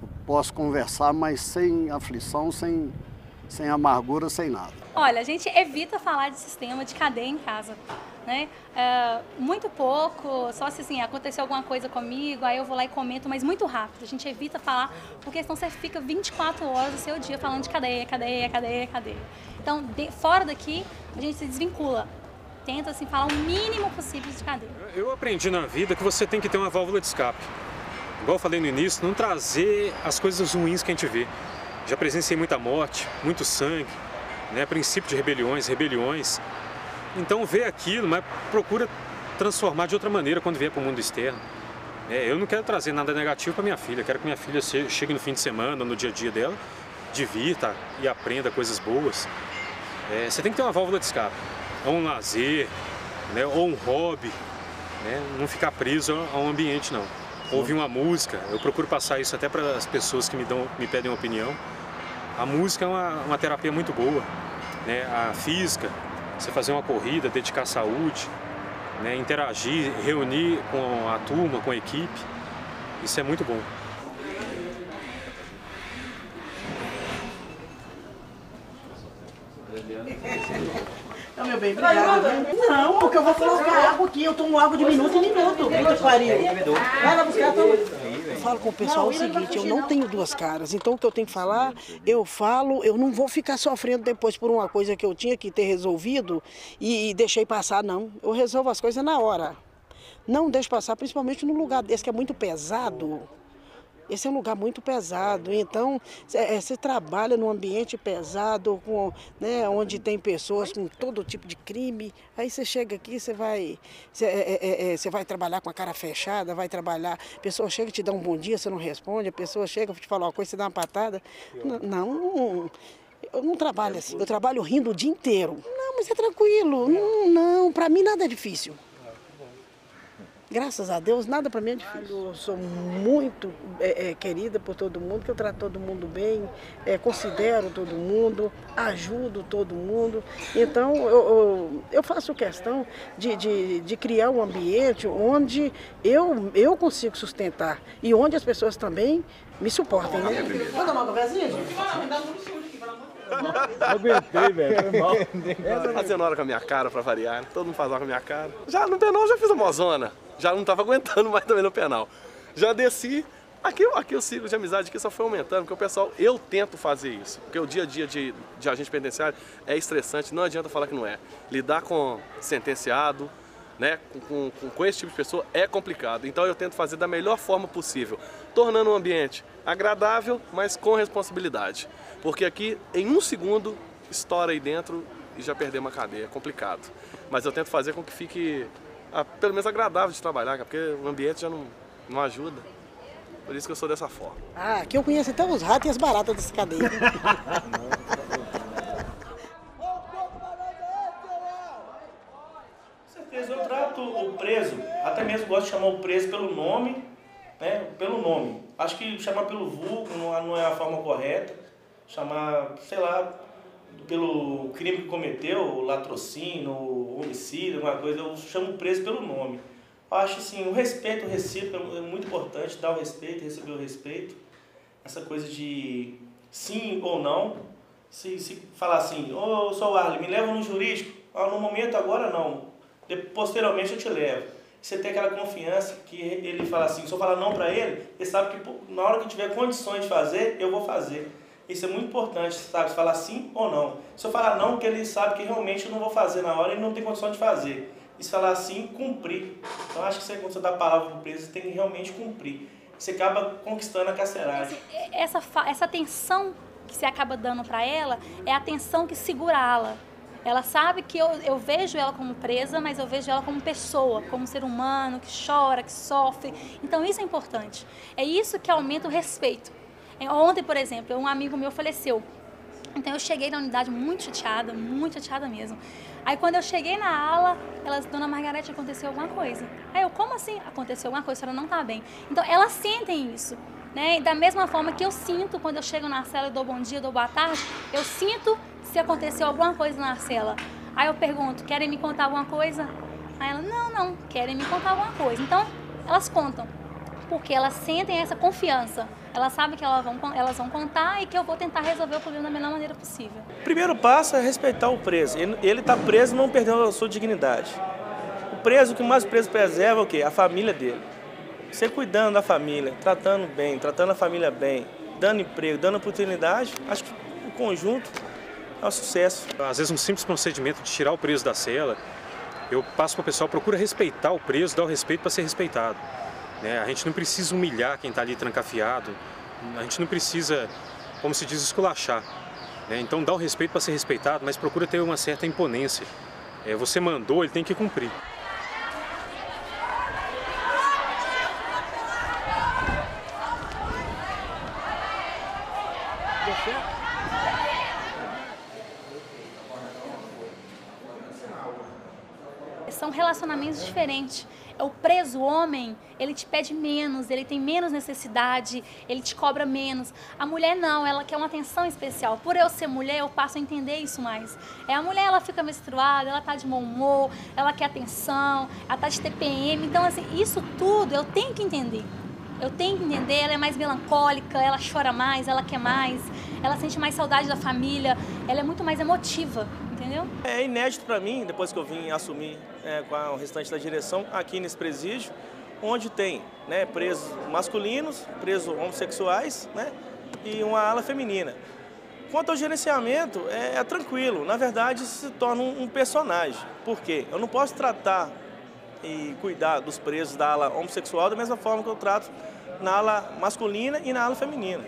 Eu posso conversar, mas sem aflição, sem amargura, sem nada. Olha, a gente evita falar de sistema de cadeia em casa, né? Muito pouco, só se assim, aconteceu alguma coisa comigo, aí eu vou lá e comento, mas muito rápido. A gente evita falar, porque senão você fica 24 horas do seu dia falando de cadeia, cadeia, cadeia, cadeia. Então, fora daqui, a gente se desvincula. Tenta assim, falar o mínimo possível de cadeia. Eu aprendi na vida que você tem que ter uma válvula de escape. Igual eu falei no início, não trazer as coisas ruins que a gente vê. Já presenciei muita morte, muito sangue, né? Princípio de rebeliões. Então vê aquilo, mas procura transformar de outra maneira quando vier para o mundo externo. Eu não quero trazer nada negativo para minha filha, quero que minha filha chegue no fim de semana, no dia a dia dela, divirta e aprenda coisas boas. Você tem que ter uma válvula de escape, ou um lazer, né? Ou um hobby, né? Não ficar preso a um ambiente não. Ouvir uma música, eu procuro passar isso até para as pessoas que me pedem uma opinião. A música é uma terapia muito boa, né? A física, você fazer uma corrida, dedicar à saúde, né? Interagir, reunir com a turma, com a equipe, isso é muito bom. Não, meu bem, obrigada. Não, porque eu vou colocar água aqui, eu tomo água de minuto em minuto. Puta que pariu. Vai lá buscar, toma. falo com o pessoal o seguinte, eu não tenho duas caras, então o que eu tenho que falar, eu falo, eu não vou ficar sofrendo depois por uma coisa que eu tinha que ter resolvido e deixei passar, não. Eu resolvo as coisas na hora. Não deixo passar, principalmente num lugar desse que é muito pesado. Esse é um lugar muito pesado, então você trabalha num ambiente pesado, né, onde tem pessoas com todo tipo de crime. Aí você chega aqui, você vai trabalhar com a cara fechada, vai trabalhar, a pessoa chega e te dá um bom dia, você não responde, a pessoa chega e te fala uma coisa, você dá uma patada. Não, eu não trabalho assim, eu trabalho rindo o dia inteiro. Não, mas é tranquilo, não, pra mim nada é difícil. Graças a Deus, nada para mim é difícil. Eu sou muito querida por todo mundo, que eu trato todo mundo bem, considero todo mundo, ajudo todo mundo. Então, eu faço questão de criar um ambiente onde eu consigo sustentar e onde as pessoas também me suportem. Né? Vamos tomar um cafezinho, gente? Aguentei, velho. Foi mal. Fazendo hora com a minha cara pra variar. Todo mundo faz hora com a minha cara. Já no penal já fiz a mozona. Já não tava aguentando mais também no penal. Já desci. Aqui o ciclo de amizade aqui só foi aumentando, porque o pessoal, eu tento fazer isso. Porque o dia a dia de agente penitenciário é estressante, não adianta falar que não é. Lidar com sentenciado, né, com esse tipo de pessoa é complicado. Então eu tento fazer da melhor forma possível, tornando o ambiente agradável, mas com responsabilidade. Porque aqui, em um segundo, estoura aí dentro e já perdemos a cadeia. É complicado. Mas eu tento fazer com que fique, pelo menos, agradável de trabalhar, porque o ambiente já não ajuda. Por isso que eu sou dessa forma. Aqui eu conheço até os ratos e as baratas dessa cadeia. Eu trato o preso, até mesmo gosto de chamar o preso pelo nome, né? Pelo nome. Acho que chamar pelo vulgo não é a forma correta. Chamar, sei lá, pelo crime que cometeu, latrocínio, homicídio, alguma coisa, eu chamo o preso pelo nome. Eu acho assim, o respeito recíproco é muito importante, dar o respeito, receber o respeito. Essa coisa de sim ou não. Se falar assim, ô, sou o Arley, me leva no jurídico? No momento agora não. Posteriormente eu te levo. Você tem aquela confiança que ele fala assim, se eu falar não para ele, ele sabe que na hora que tiver condições de fazer, eu vou fazer. Isso é muito importante, sabe? Falar sim ou não. Se eu falar não, porque ele sabe que realmente eu não vou fazer na hora e não tem condição de fazer. E se falar sim, cumprir. Então acho que quando você dá a palavra para o preso, você tem que realmente cumprir. Você acaba conquistando a carceragem. Essa atenção que você acaba dando para ela é a atenção que segura ela. Ela sabe que eu vejo ela como presa, mas eu vejo ela como pessoa, como ser humano, que chora, que sofre. Então isso é importante. É isso que aumenta o respeito. Ontem, por exemplo, um amigo meu faleceu. Então eu cheguei na unidade muito chateada mesmo. Aí quando eu cheguei na ala, dona Margarete, aconteceu alguma coisa. Aí eu, como assim? Aconteceu alguma coisa, a senhora não está bem. Então elas sentem isso. Né? E da mesma forma que eu sinto, quando eu chego na cela, eu dou bom dia, dou boa tarde, eu sinto se aconteceu alguma coisa na cela. Aí eu pergunto, querem me contar alguma coisa? Aí ela, não, querem me contar alguma coisa. Então, elas contam, porque elas sentem essa confiança. Elas sabem que elas vão contar e que eu vou tentar resolver o problema da melhor maneira possível. O primeiro passo é respeitar o preso. Ele está preso não perdendo a sua dignidade. O que mais o preso preserva é o quê? A família dele. Você cuidando da família, tratando bem, tratando a família bem, dando emprego, dando oportunidade, acho que o conjunto é um sucesso. Às vezes um simples procedimento de tirar o preso da cela, eu passo para o pessoal, procura respeitar o preso, dar o respeito para ser respeitado. Né? A gente não precisa humilhar quem está ali trancafiado, a gente não precisa, como se diz, esculachar. Né? Então dá o respeito para ser respeitado, mas procura ter uma certa imponência. Você mandou, ele tem que cumprir. São relacionamentos diferentes. O preso homem, ele te pede menos, ele tem menos necessidade, ele te cobra menos. A mulher não, ela quer uma atenção especial. Por eu ser mulher, eu passo a entender isso mais. A mulher, ela fica menstruada, ela tá de mau humor, ela quer atenção, ela tá de TPM. Então, assim, isso tudo eu tenho que entender. Eu tenho que entender, ela é mais melancólica, ela chora mais, ela quer mais, ela sente mais saudade da família, ela é muito mais emotiva, entendeu? É inédito para mim, depois que eu vim assumir com o restante da direção aqui nesse presídio, onde tem, né, presos masculinos, presos homossexuais, né, e uma ala feminina. Quanto ao gerenciamento, é tranquilo. Na verdade, se torna um personagem. Por quê? Eu não posso tratar e cuidar dos presos da ala homossexual da mesma forma que eu trato na ala masculina e na ala feminina.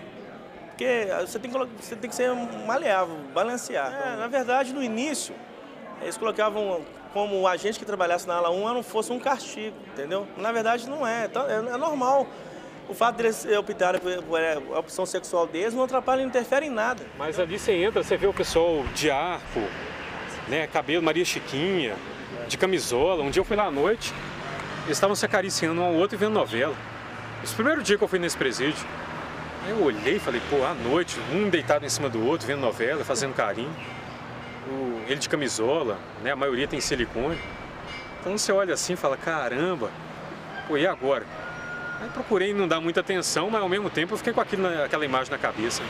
Porque você tem que ser maleável, balancear. Na verdade, no início, eles colocavam como o agente que trabalhasse na ala 1 não fosse um castigo, entendeu? Na verdade, não é. É normal. O fato deles optarem por a opção sexual deles não atrapalha, não interfere em nada. Mas ali você entra, você vê o pessoal de arco, né, cabelo Maria Chiquinha, de camisola. Um dia eu fui lá à noite, eles estavam se acariciando um ao outro e vendo novela. Esse primeiro dia que eu fui nesse presídio, eu olhei e falei, pô, à noite, um deitado em cima do outro, vendo novela, fazendo carinho. Ele de camisola, né, a maioria tem silicone. Então você olha assim e fala, caramba, pô, e agora? Aí procurei não dar muita atenção, mas ao mesmo tempo eu fiquei com aquela imagem na cabeça.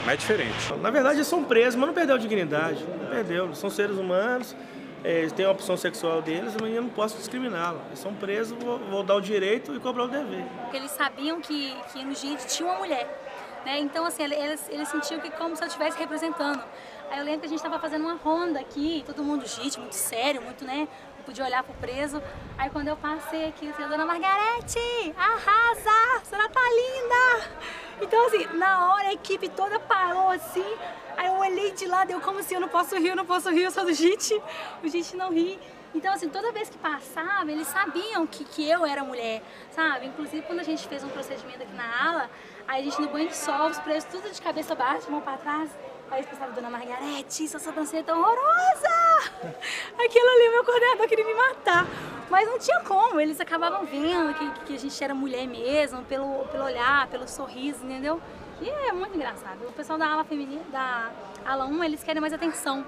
Mas é diferente. Na verdade eles são presos, mas não perdeu a dignidade. Não perdeu, eles são seres humanos, eles têm a opção sexual deles, mas eu não posso discriminá-los. Eles são presos, vou dar o direito e cobrar o dever. Porque eles sabiam que no gente tinha uma mulher, né? Então assim, eles sentiam que como se eu estivesse representando. Aí eu lembro que a gente estava fazendo uma ronda aqui, todo mundo, gente, muito sério, muito, né? Podia olhar pro preso. Aí quando eu passei aqui, eu falei, Dona Margarete, arrasa, a senhora tá linda. Então assim, na hora a equipe toda parou assim, aí eu olhei de lado, eu como assim, eu não posso rir, eu só do gente, o gente não ri. Então assim, toda vez que passava, eles sabiam que eu era mulher, sabe? Inclusive quando a gente fez um procedimento aqui na ala, aí a gente no banho de sol, os presos tudo de cabeça baixa, mão pra trás. Aí eles pensavam, Dona Margarete, essa sobrancelha é horrorosa! Aquilo ali, meu coordenador queria me matar. Mas não tinha como, eles acabavam vendo que a gente era mulher mesmo, pelo olhar, pelo sorriso, entendeu? E é muito engraçado. O pessoal da ala feminina, da ala 1, eles querem mais atenção,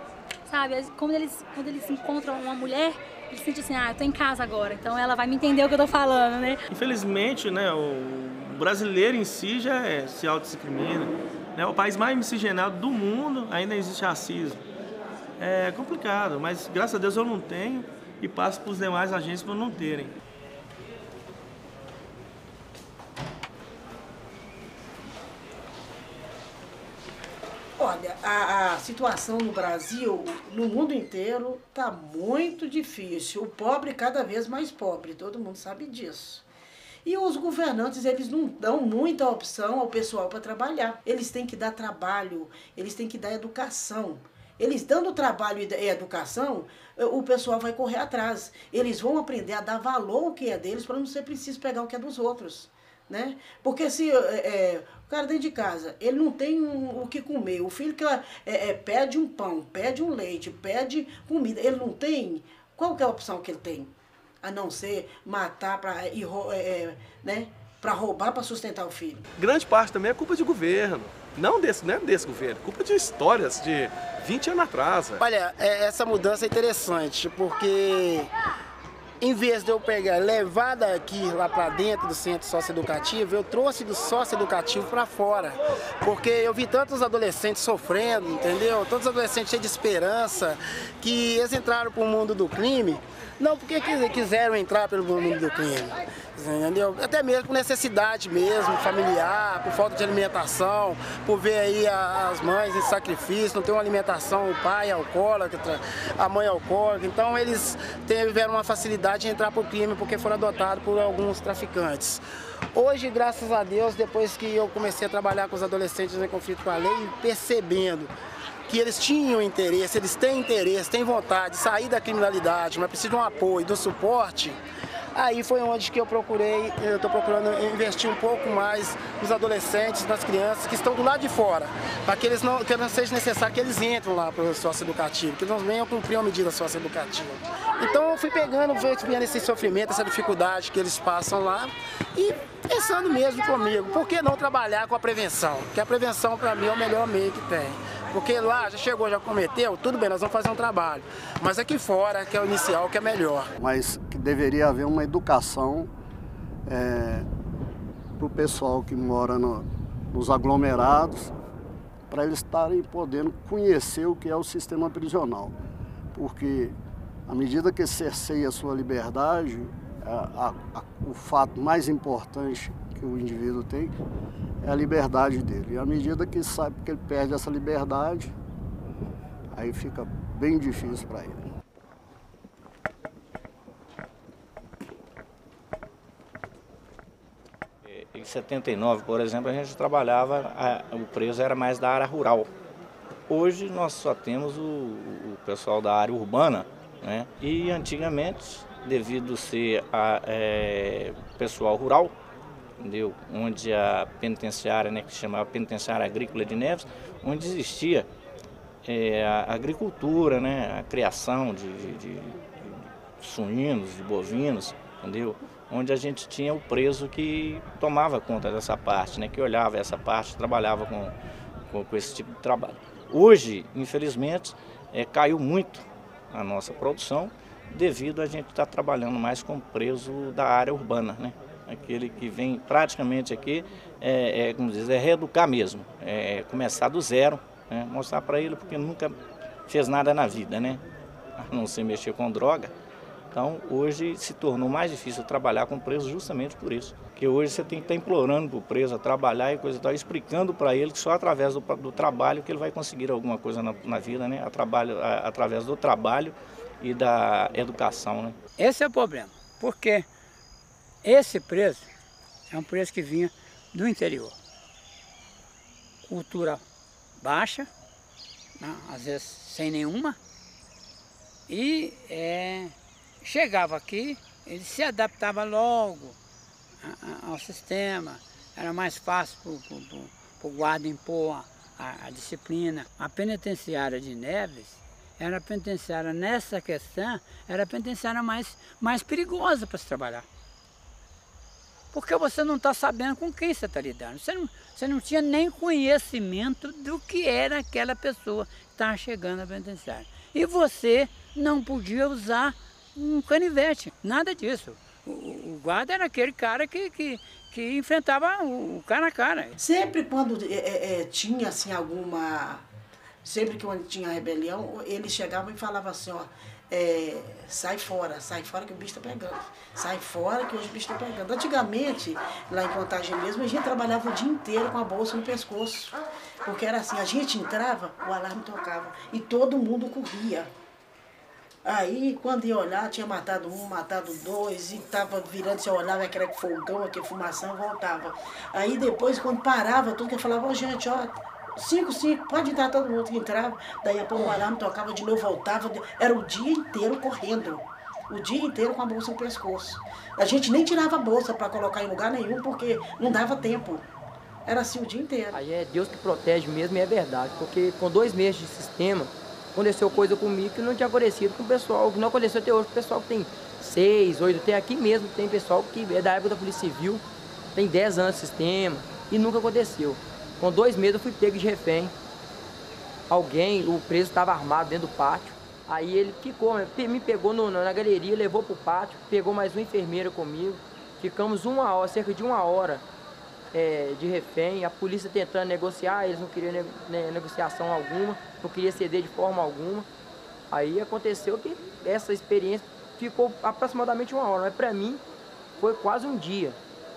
sabe? Quando eles encontram uma mulher, eles sentem assim, eu tô em casa agora, então ela vai me entender o que eu tô falando, né? Infelizmente, né, o brasileiro em si já se autodiscrimina. É o país mais miscigenado do mundo, ainda existe racismo. É complicado, mas graças a Deus eu não tenho e passo para os demais agentes para não terem. Olha, a situação no Brasil, no mundo inteiro, está muito difícil. O pobre cada vez mais pobre, todo mundo sabe disso. E os governantes, eles não dão muita opção ao pessoal para trabalhar. Eles têm que dar trabalho, eles têm que dar educação. Eles dando trabalho e educação, o pessoal vai correr atrás. Eles vão aprender a dar valor ao que é deles para não ser preciso pegar o que é dos outros, né? Porque se o cara dentro de casa, ele não tem o que comer, o filho que pede um pão, pede um leite, pede comida, ele não tem, qual que é a opção que ele tem? A não ser matar né, para roubar, para sustentar o filho. Grande parte também é culpa de governo. Não é desse governo, culpa de histórias de 20 anos atrás. Véio. Olha, essa mudança é interessante, porque em vez de eu levar daqui lá para dentro do centro socioeducativo, eu trouxe do socioeducativo para fora. Porque eu vi tantos adolescentes sofrendo, entendeu? Tantos adolescentes cheios de esperança, que eles entraram para o mundo do crime. Não porque quiseram entrar pelo mundo do crime, entendeu? Até mesmo por necessidade mesmo, familiar, por falta de alimentação, por ver aí as mães em sacrifício, não ter uma alimentação, o pai é alcoólatra, a mãe é alcoólatra. Então eles tiveram uma facilidade de entrar para o crime porque foram adotados por alguns traficantes. Hoje, graças a Deus, depois que eu comecei a trabalhar com os adolescentes em conflito com a lei, percebendo que eles tinham interesse, eles têm interesse, têm vontade de sair da criminalidade, mas precisam de um apoio, do suporte, aí foi onde que eu estou procurando investir um pouco mais nos adolescentes, nas crianças que estão do lado de fora, para que não seja necessário que eles entrem lá para o socioeducativo, que eles não venham cumprir uma medida socioeducativa. Então eu fui vendo esse sofrimento, essa dificuldade que eles passam lá e pensando mesmo comigo, por que não trabalhar com a prevenção? Porque a prevenção para mim é o melhor meio que tem. Porque lá já chegou, já cometeu, tudo bem, nós vamos fazer um trabalho. Mas aqui fora, que é o inicial, que é melhor. Mas que deveria haver uma educação para o pessoal que mora nos aglomerados, para eles estarem podendo conhecer o que é o sistema prisional. Porque à medida que cerceia a sua liberdade, o fato mais importante que o indivíduo tem é a liberdade dele. E à medida que sabe que ele perde essa liberdade, aí fica bem difícil para ele. Em 79, por exemplo, a gente trabalhava, o preso era mais da área rural. Hoje nós só temos o pessoal da área urbana, né? E antigamente, devido ser pessoal rural, entendeu? Onde a penitenciária, né, que se chamava Penitenciária Agrícola de Neves, onde existia a agricultura, né, a criação de suínos, de bovinos, entendeu? Onde a gente tinha o preso que tomava conta dessa parte, né, que olhava essa parte, trabalhava com esse tipo de trabalho. Hoje, infelizmente, caiu muito a nossa produção, devido a gente estar trabalhando mais com preso da área urbana, né? Aquele que vem praticamente aqui, como diz, reeducar mesmo, começar do zero, né? Mostrar para ele porque nunca fez nada na vida, né? A não ser mexer com droga. Então, hoje se tornou mais difícil trabalhar com preso justamente por isso. Porque hoje você tem que estar implorando para o preso a trabalhar e coisa e tal, explicando para ele que só através do trabalho que ele vai conseguir alguma coisa na vida, né? Através do trabalho e da educação, né? Esse é o problema, porque esse preso é um preso que vinha do interior. Cultura baixa, né? Às vezes sem nenhuma, e chegava aqui, ele se adaptava logo ao sistema, era mais fácil para o guarda impor a disciplina. A penitenciária de Neves era a penitenciária, nessa questão, era a penitenciária mais perigosa para se trabalhar. Porque você não está sabendo com quem você está lidando. Você não tinha nem conhecimento do que era aquela pessoa que estava chegando à penitenciária. E você não podia usar um canivete, nada disso. O guarda era aquele cara que enfrentava o cara a cara. Sempre quando tinha assim sempre que tinha rebelião, eles chegavam e falavam assim, ó, sai fora que o bicho está pegando. Sai fora que hoje o bicho está pegando. Antigamente, lá em Contagem mesmo, a gente trabalhava o dia inteiro com a bolsa no pescoço. Porque era assim, a gente entrava, o alarme tocava e todo mundo corria. Aí, quando ia olhar, tinha matado um, matado dois, e estava virando, se eu olhava, aquele fogão, aquele fumação, voltava. Aí depois, quando parava, tudo que eu falava, gente, ó, 5, pode entrar todo mundo que entrava. Daí a pouco o alarme tocava de novo, voltava, era o dia inteiro correndo. O dia inteiro com a bolsa no pescoço. A gente nem tirava a bolsa para colocar em lugar nenhum, porque não dava tempo. Era assim o dia inteiro. Aí é Deus que protege mesmo, e é verdade, porque com 2 meses de sistema, aconteceu coisa comigo que não tinha acontecido com o pessoal, que não aconteceu até hoje com o pessoal que tem 6, 8, tem aqui mesmo, tem pessoal que é da época da Polícia Civil, tem 10 anos de sistema e nunca aconteceu. Com 2 meses eu fui pego de refém. O preso estava armado dentro do pátio, aí ele ficou, me pegou na galeria, levou para o pátio, pegou mais uma enfermeira comigo, ficamos cerca de uma hora de refém, a polícia tentando negociar, eles não queriam negociação alguma, não queriam ceder de forma alguma. Aí aconteceu que essa experiência ficou aproximadamente uma hora, mas para mim foi quase um dia.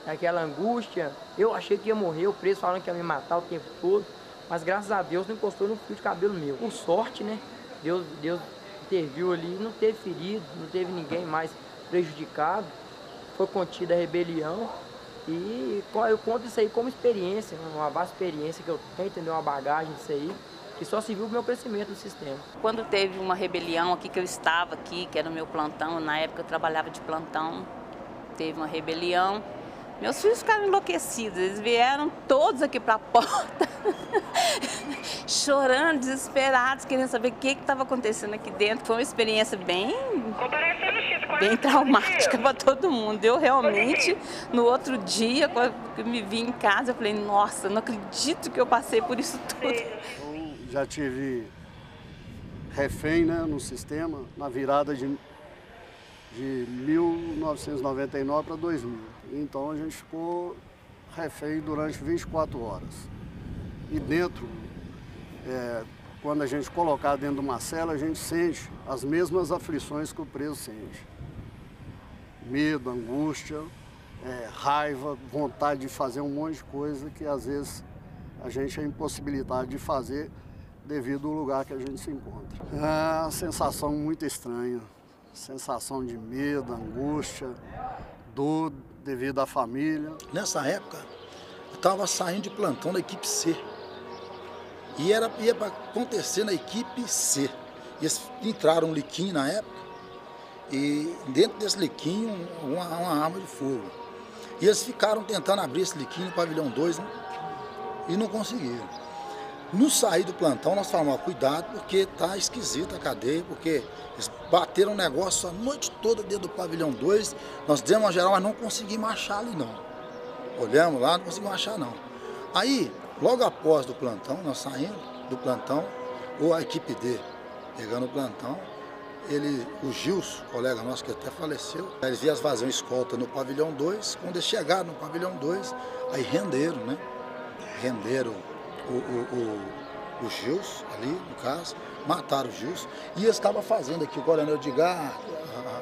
Aquela angústia, eu achei que ia morrer, o preso falando que ia me matar o tempo todo, mas graças a Deus não encostou no fio de cabelo meu. Por sorte, né, Deus interviu ali, não teve ferido, não teve ninguém mais prejudicado, foi contida a rebelião. E eu conto isso aí como experiência, uma vasta experiência que eu tenho, entendeu? Uma bagagem disso aí, que só serviu para o meu crescimento no sistema. Quando teve uma rebelião aqui, que eu estava aqui, que era o meu plantão, na época eu trabalhava de plantão, teve uma rebelião, meus filhos ficaram enlouquecidos, eles vieram todos aqui para a porta, chorando, desesperados, querendo saber o que estava acontecendo aqui dentro. Foi uma experiência bem traumática para todo mundo. Eu realmente, no outro dia, quando eu me vi em casa, eu falei, nossa, não acredito que eu passei por isso tudo. Eu já tive refém, né, no sistema, na virada de 1999 para 2000. Então a gente ficou refém durante 24 horas. E dentro, quando a gente colocar dentro de uma cela, a gente sente as mesmas aflições que o preso sente. medo, angústia, raiva, vontade de fazer um monte de coisa que às vezes a gente é impossibilitado de fazer devido ao lugar que a gente se encontra. É uma sensação muito estranha, sensação de medo, angústia, dor devido à família. Nessa época, eu estava saindo de plantão da equipe C. E ia para acontecer na equipe C. E eles entraram um liquinho na época, e dentro desse liquinho, uma arma de fogo. E eles ficaram tentando abrir esse liquinho no pavilhão 2, né? E não conseguiram. No sair do plantão, nós falamos, cuidado, porque tá esquisita a cadeia, porque eles bateram um negócio a noite toda dentro do pavilhão 2, nós demos uma geral, mas não conseguimos achar ali não. Olhamos lá, não conseguimos achar não. Aí, logo após do plantão, nós saímos do plantão, ou a equipe D, pegando o plantão, o Gilson, colega nosso que até faleceu, eles iam fazer uma escolta no pavilhão 2, quando eles chegaram no pavilhão 2, aí renderam, né? Renderam o Gilson ali, no caso, mataram o Gilson, e eles estavam fazendo aqui o coronel Edgar,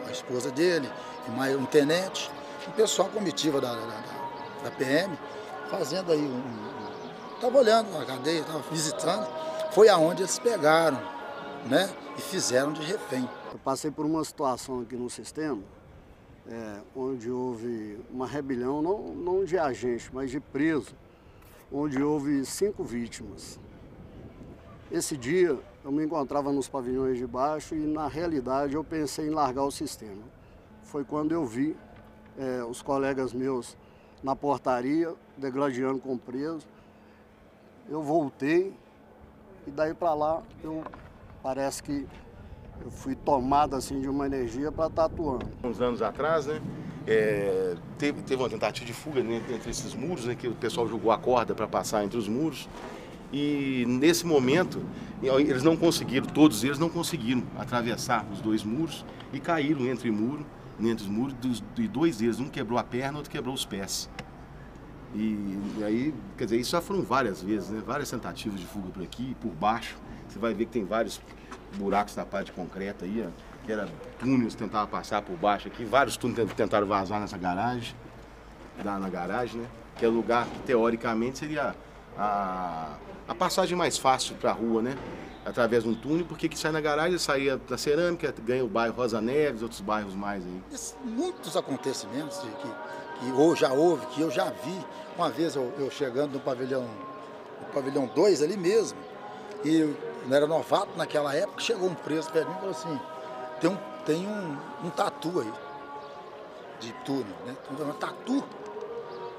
a esposa dele, e mais um tenente, o pessoal comitiva da PM, fazendo aí estava olhando na cadeia, estava visitando, foi aonde eles pegaram, né, e fizeram de refém. Eu passei por uma situação aqui no sistema, onde houve uma rebelião, não de agente, mas de preso, onde houve 5 vítimas. Esse dia eu me encontrava nos pavilhões de baixo e na realidade eu pensei em largar o sistema. Foi quando eu vi os colegas meus na portaria, degladiando com preso. Eu voltei e daí para lá parece que eu fui tomado assim de uma energia para estar atuando. Uns anos atrás, né? Teve uma tentativa de fuga entre esses muros, né, que o pessoal jogou a corda para passar entre os muros. E nesse momento, eles não conseguiram, todos eles não conseguiram atravessar os 2 muros e caíram entre os muros, e 2 deles, um quebrou a perna, outro quebrou os pés. E aí, quer dizer, isso já foram várias vezes, né? Várias tentativas de fuga por aqui, por baixo. Você vai ver que tem vários buracos na parte de concreto aí, ó. Que era túneis que tentavam passar por baixo aqui, vários túneis tentaram vazar nessa garagem, na garagem, né? Que é o lugar que teoricamente seria a passagem mais fácil para a rua, né? Através de um túnel, porque que sai na garagem, saía da Cerâmica, ganha o bairro Rosa Neves, outros bairros mais aí. Muitos acontecimentos que já houve, que eu já vi. Uma vez eu chegando no pavilhão 2 ali mesmo, e eu não era novato naquela época, chegou um preso perto de mim e falou assim, tem um tatu aí, de túnel, né? Um tatu.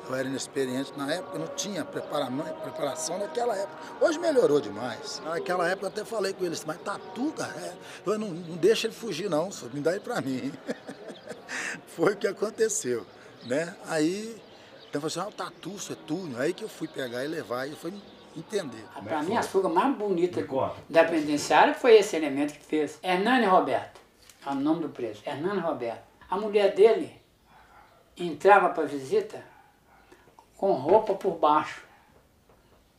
Eu era inexperiente na época, não tinha preparação naquela época. Hoje melhorou demais. Naquela época eu até falei com eles, mas tatu, cara, eu não deixa ele fugir não, só me dá aí pra mim. Foi o que aconteceu, né? Aí, então eu falei assim, o tatu, isso é túnel. Aí que eu fui pegar e levar, e eu fui entender. Para mim, a fuga mais bonita da penitenciária foi esse elemento que fez. Hernani Roberto, é o nome do preso, Hernani Roberto. A mulher dele entrava para visita com roupa por baixo,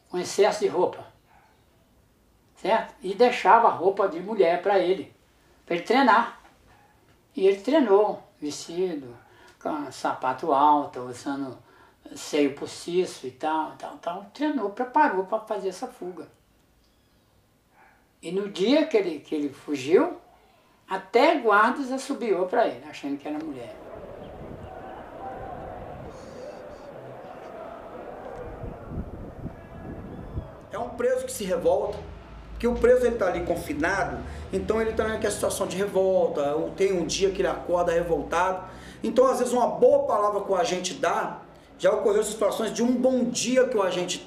com excesso de roupa, certo? E deixava a roupa de mulher para ele treinar. E ele treinou, vestido, com sapato alto, usando seio postiço e tal. Treinou, preparou para fazer essa fuga. E no dia que ele fugiu, até guardas assobiou para ele, achando que era mulher. É um preso que se revolta, porque o preso ele está ali confinado, então ele está naquela situação de revolta, tem um dia que ele acorda revoltado, então às vezes uma boa palavra que o agente dá, já ocorreu situações de um bom dia que o agente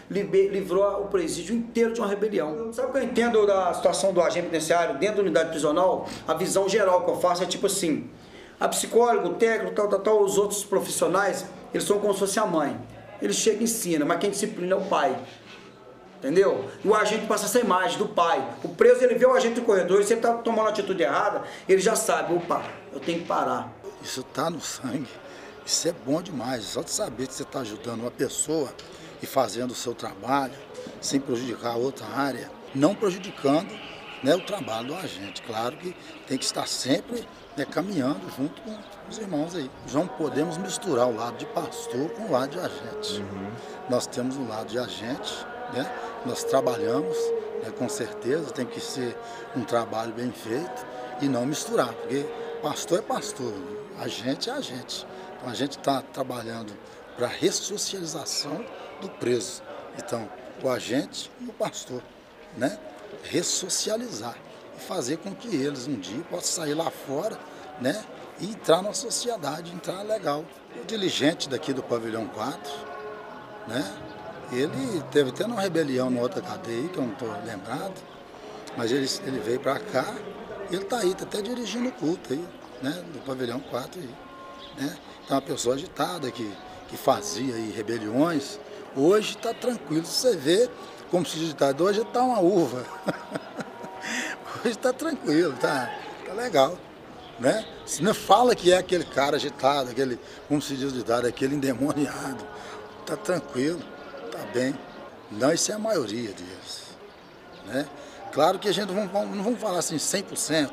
livrou o presídio inteiro de uma rebelião. Sabe o que eu entendo da situação do agente penitenciário dentro da unidade prisional? A visão geral que eu faço é tipo assim, a psicóloga, o técnico, os outros profissionais, eles são como se fosse a mãe. Ele chega e ensina, mas quem disciplina é o pai. Entendeu? E o agente passa essa imagem do pai. O preso, ele vê o agente no corredor, e se ele está tomando uma atitude errada, ele já sabe, opa, eu tenho que parar. Isso está no sangue. Isso é bom demais. Só de saber que você está ajudando uma pessoa e fazendo o seu trabalho, sem prejudicar a outra área, não prejudicando né, o trabalho do agente. Claro que tem que estar sempre, né, caminhando junto com os irmãos aí. Não podemos misturar o lado de pastor com o lado de agente. Nós temos o lado de agente, né, nós trabalhamos, né, com certeza, tem que ser um trabalho bem feito e não misturar, porque pastor é pastor, agente é agente. Então a gente está trabalhando para a ressocialização do preso. Então, o agente e o pastor, né, ressocializar e fazer com que eles um dia possam sair lá fora, né, e entrar na sociedade, entrar legal. O diligente daqui do Pavilhão 4, né, ele teve até uma rebelião na outra cadeia, que eu não estou lembrado, mas ele veio para cá e ele está aí, está até dirigindo o culto aí, né, do Pavilhão 4 aí, né. Então, uma pessoa agitada que fazia aí rebeliões, hoje está tranquilo. Você vê, como se diz, hoje está uma uva. Hoje está tranquilo, tá legal, né? Se não fala que é aquele cara agitado, aquele, como se diz, aquele endemoniado, está tranquilo, está bem. Não, isso é a maioria deles, né? Claro que a gente não vamos falar assim 100%,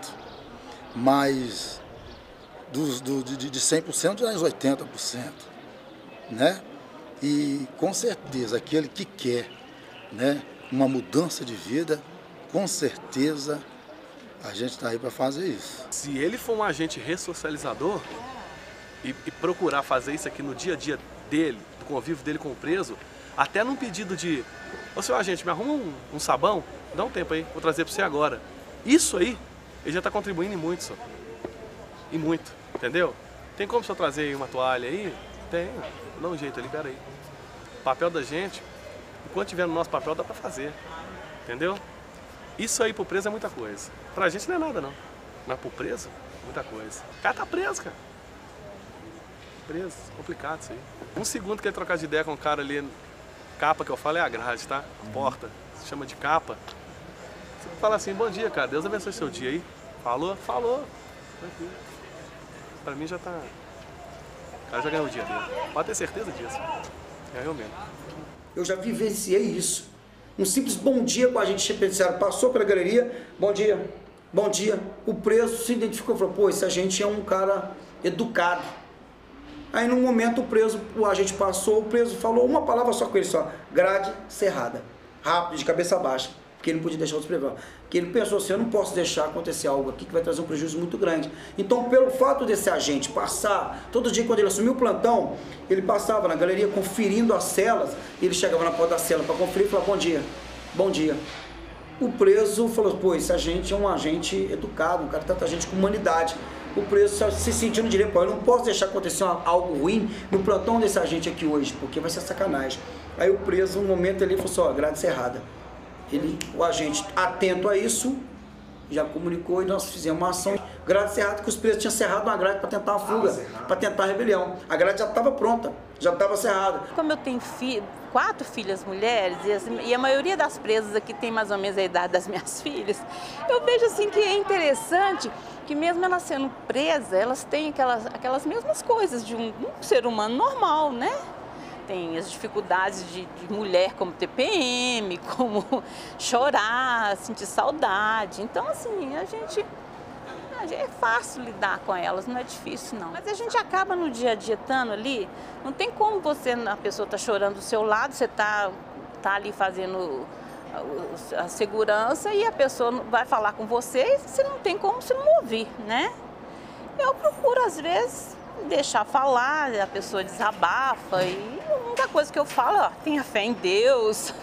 mas de 100% já é uns 80%, né? E com certeza aquele que quer, né, uma mudança de vida, com certeza a gente está aí para fazer isso. Se ele for um agente ressocializador e procurar fazer isso aqui no dia a dia dele, do convívio dele com o preso, até num pedido de: ô seu agente, me arruma um sabão, dá um tempo aí, vou trazer para você agora. Isso aí, ele já está contribuindo em muito, só. E muito, entendeu? Tem como o senhor trazer aí uma toalha aí? Tem, dá um jeito ali, peraí. O papel da gente, enquanto tiver no nosso papel, dá pra fazer, entendeu? Isso aí pro preso é muita coisa. Pra gente não é nada, não. Mas pro preso, muita coisa. O cara tá preso, cara. Preso, complicado isso aí. Um segundo que ele trocar de ideia com o cara ali, capa que eu falo é a grade, tá? A porta, se chama de capa. Você fala assim: bom dia, cara, Deus abençoe seu dia aí. Falou? Falou. Tranquilo. Pra mim já tá... O cara já ganhou o dia dele. Pode ter certeza disso. Ganhou mesmo. Eu já vivenciei isso. Um simples bom dia com a gente penitenciário, passou pela galeria, bom dia, bom dia. O preso se identificou e falou: pô, esse agente é um cara educado. Aí no momento o agente passou, o preso falou uma palavra só com ele só: grade cerrada. Rápido, de cabeça baixa. Porque ele não podia deixar o desprevar. Porque ele pensou assim: eu não posso deixar acontecer algo aqui que vai trazer um prejuízo muito grande. Então, pelo fato desse agente passar, todo dia quando ele assumiu o plantão, ele passava na galeria conferindo as celas, ele chegava na porta da cela para conferir e falava: bom dia, bom dia. O preso falou: pô, esse agente é um agente educado, um cara que trata a gente com humanidade. O preso se sentindo direito: pô, eu não posso deixar acontecer algo ruim no plantão desse agente aqui hoje, porque vai ser sacanagem. Aí o preso, no momento ali, falou assim: ó, grade cerrada. O agente, atento a isso, já comunicou e nós fizemos uma ação. Grade cerrada, que os presos tinham cerrado uma grade para tentar uma fuga, para tentar a rebelião. A grade já estava pronta, já estava cerrada. Como eu tenho 4 filhas mulheres, e a maioria das presas aqui tem mais ou menos a idade das minhas filhas, eu vejo assim que é interessante que mesmo elas sendo presas, elas têm aquelas mesmas coisas de um ser humano normal, né? Tem as dificuldades de mulher, como TPM, como chorar, sentir saudade. Então, assim, é fácil lidar com elas, não é difícil, não. Mas a gente acaba no dia a dia estando ali, não tem como a pessoa tá chorando do seu lado, você tá ali fazendo a segurança e a pessoa vai falar com você e você não tem como você não ouvir, né? Eu procuro, às vezes, deixar falar, a pessoa desabafa e a única coisa que eu falo: ó, tenha fé em Deus,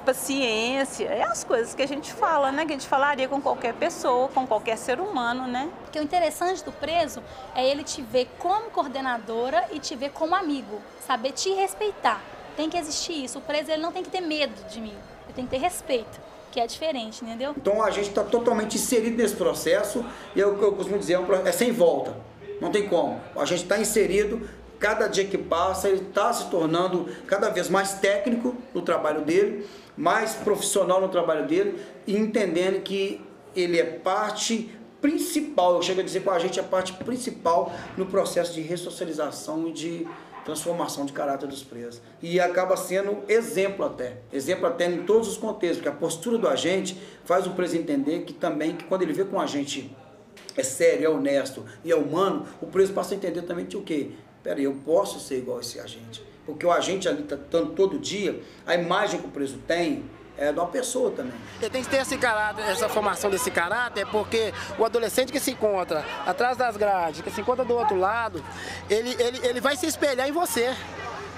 paciência, é as coisas que a gente fala, né? Que a gente falaria com qualquer pessoa, com qualquer ser humano, né? Porque o interessante do preso é ele te ver como coordenadora e te ver como amigo, saber te respeitar. Tem que existir isso. O preso, ele não tem que ter medo de mim, ele tem que ter respeito, que é diferente, entendeu? Então a gente está totalmente inserido nesse processo e é o que eu costumo dizer, é sem volta. Não tem como. A gente está inserido, cada dia que passa, ele está se tornando cada vez mais técnico no trabalho dele, mais profissional no trabalho dele, e entendendo que ele é parte principal, eu chego a dizer que a gente é parte principal no processo de ressocialização e de transformação de caráter dos presos. E acaba sendo exemplo até em todos os contextos, porque a postura do agente faz o preso entender que também, que quando ele vê que um agente é sério, é honesto e é humano, o preso passa a entender também que o quê? Peraí, eu posso ser igual a esse agente. Porque o agente ali está dando todo dia, a imagem que o preso tem é de uma pessoa também. Ele tem que ter esse caráter, essa formação desse caráter, porque o adolescente que se encontra atrás das grades, que se encontra do outro lado, ele vai se espelhar em você.